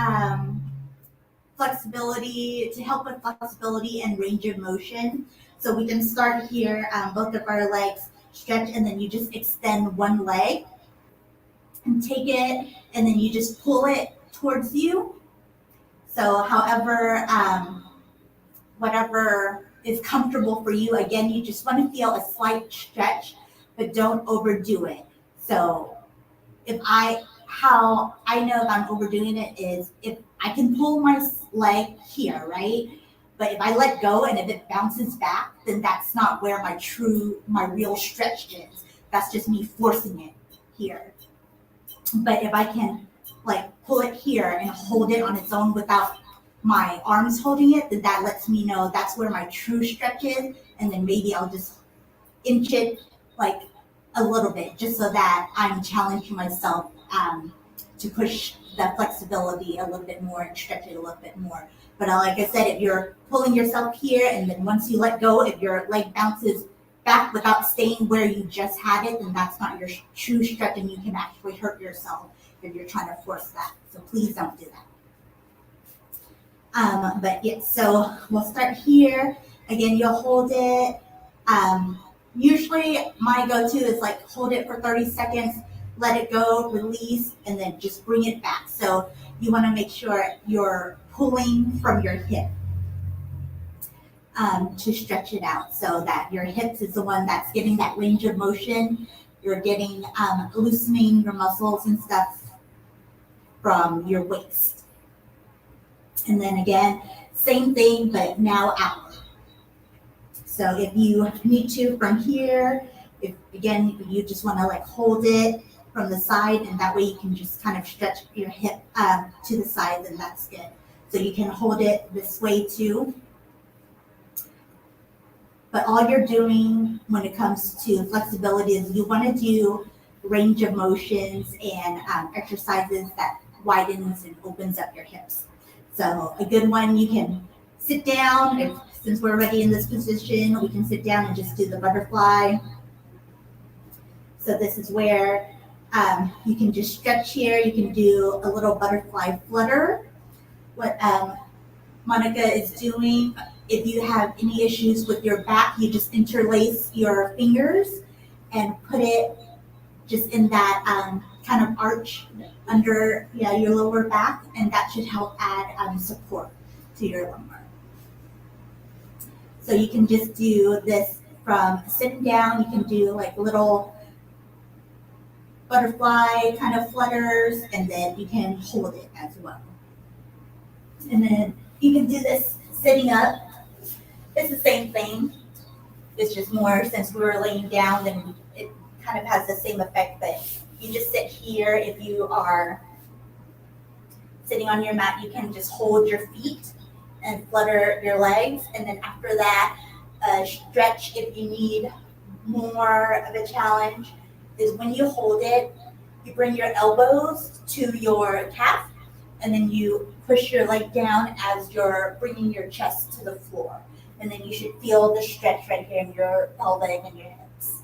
Speaker 2: flexibility, to help with flexibility and range of motion. So we can start here, both of our legs stretch, and then you just extend one leg and take it, and then you just pull it towards you. So however, whatever is comfortable for you, again, you just want to feel a slight stretch, but don't overdo it. So how I know if I'm overdoing it is if I can pull my leg here, right? But if I let go and if it bounces back, then that's not where my real stretch is. That's just me forcing it here. But if I can like pull it here and hold it on its own without my arms holding it, then that lets me know that's where my true stretch is. And then maybe I'll just inch it like a little bit, just so that I'm challenging myself to push that flexibility a little bit more and stretch it a little bit more. But like I said, if you're pulling yourself here and then once you let go, if your leg bounces back without staying where you just had it, then that's not your true stretch and you can actually hurt yourself if you're trying to force that. So please don't do that. But yeah, so we'll start here. Again, you'll hold it. Usually my go-to is like hold it for 30 seconds, let it go, release, and then just bring it back. So you want to make sure you're pulling from your hip to stretch it out so that your hips is the one that's getting that range of motion. You're getting loosening your muscles and stuff from your waist. And then again, same thing, but now out. So if you need to from here, if you just want to like hold it from the side, and that way you can just kind of stretch your hip to the side, then that's good. So you can hold it this way too. But all you're doing when it comes to flexibility is you want to do range of motions and exercises that widens and opens up your hips. So a good one, you can sit down. Since we're already in this position, we can sit down and just do the butterfly. So this is where you can just stretch here. You can do a little butterfly flutter. What Monica is doing, if you have any issues with your back, you just interlace your fingers and put it just in that kind of arch under your lower back, and that should help add support to your lumbar. So you can just do this from sitting down. You can do like little butterfly kind of flutters, and then you can hold it as well. And then you can do this sitting up. It's the same thing. It's just more, since we were laying down, then it kind of has the same effect, but you just sit here. If you are sitting on your mat, you can just hold your feet and flutter your legs. And then after that, stretch if you need more of a challenge. Is when you hold it, you bring your elbows to your calf, and then you push your leg down as you're bringing your chest to the floor. And then you should feel the stretch right here in your pelvic and your hips.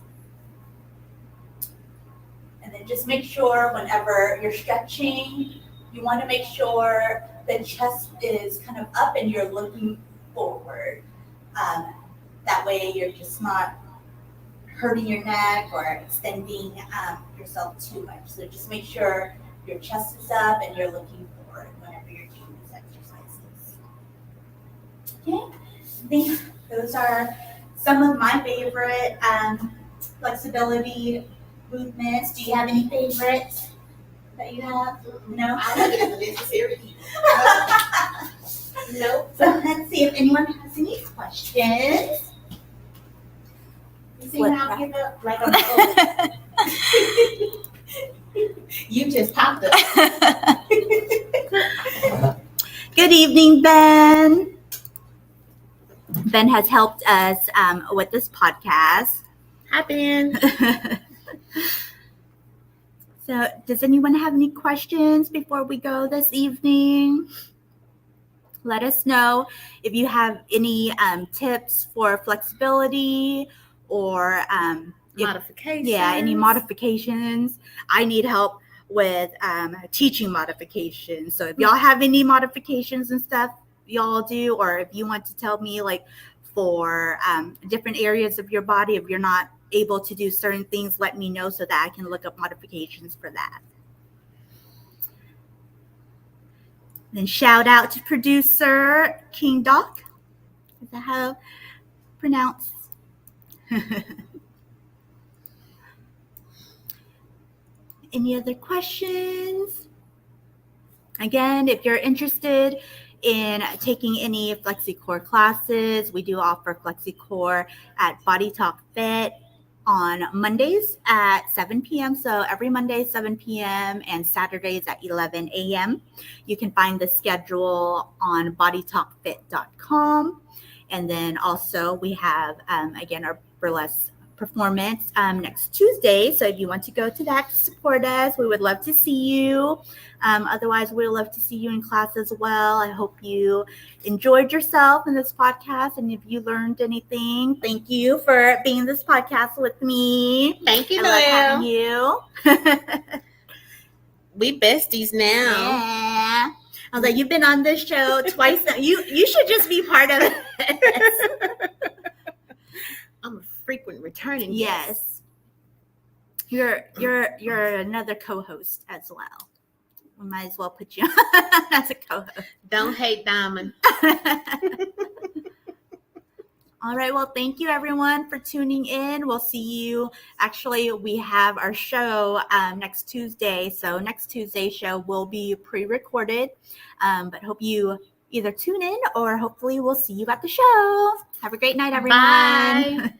Speaker 2: And then just make sure whenever you're stretching, you want to make sure the chest is kind of up and you're looking forward. That way you're just not hurting your neck or extending yourself too much. So just make sure your chest is up and you're looking forward whenever you're doing these exercises. Okay, I think those are some of my favorite flexibility movements. Do you have any favorites that you have? No?
Speaker 3: I look at the necessary people. Nope.
Speaker 2: So let's see if anyone has any questions.
Speaker 3: You see how I give up? Like I'm old. You just popped up.
Speaker 2: Good evening, Ben. Ben has helped us with this podcast.
Speaker 3: Hi, Ben.
Speaker 2: So, does anyone have any questions before we go this evening? Let us know if you have any tips for flexibility or
Speaker 3: Modifications.
Speaker 2: any modifications. I need help with teaching modifications. So if y'all have any modifications and stuff y'all do, or if you want to tell me like for different areas of your body, if you're not able to do certain things, let me know so that I can look up modifications for that. Then shout out to producer King Doc. Is that how pronounced? Any other questions? Again, if you're interested in taking any FlexiCore classes, we do offer FlexiCore at Body Talk Fit on Mondays at 7 p.m. So every Monday, 7 p.m. and Saturdays at 11 a.m. You can find the schedule on bodytalkfit.com. And then also we have, again, our burlesque performance next Tuesday. So if you want to go to that to support us, we would love to see you. Otherwise, we'd love to see you in class as well. I hope you enjoyed yourself in this podcast. And if you learned anything, thank you for being in this podcast with me.
Speaker 3: Thank you,
Speaker 2: I love having
Speaker 3: Noelle.
Speaker 2: you.
Speaker 3: We besties now.
Speaker 2: Yeah. I was like, you've been on this show twice. You should just be part of it.
Speaker 3: I'm a frequent returning guest.
Speaker 2: Yes. You're another co-host as well. We might as well put you on as a co-host.
Speaker 3: Don't hate Diamond.
Speaker 2: All right. Well, thank you everyone for tuning in. We'll see you. Actually, we have our show next Tuesday. So next Tuesday's show will be pre-recorded. But hope you either tune in or hopefully we'll see you at the show. Have a great night, everyone.
Speaker 3: Bye.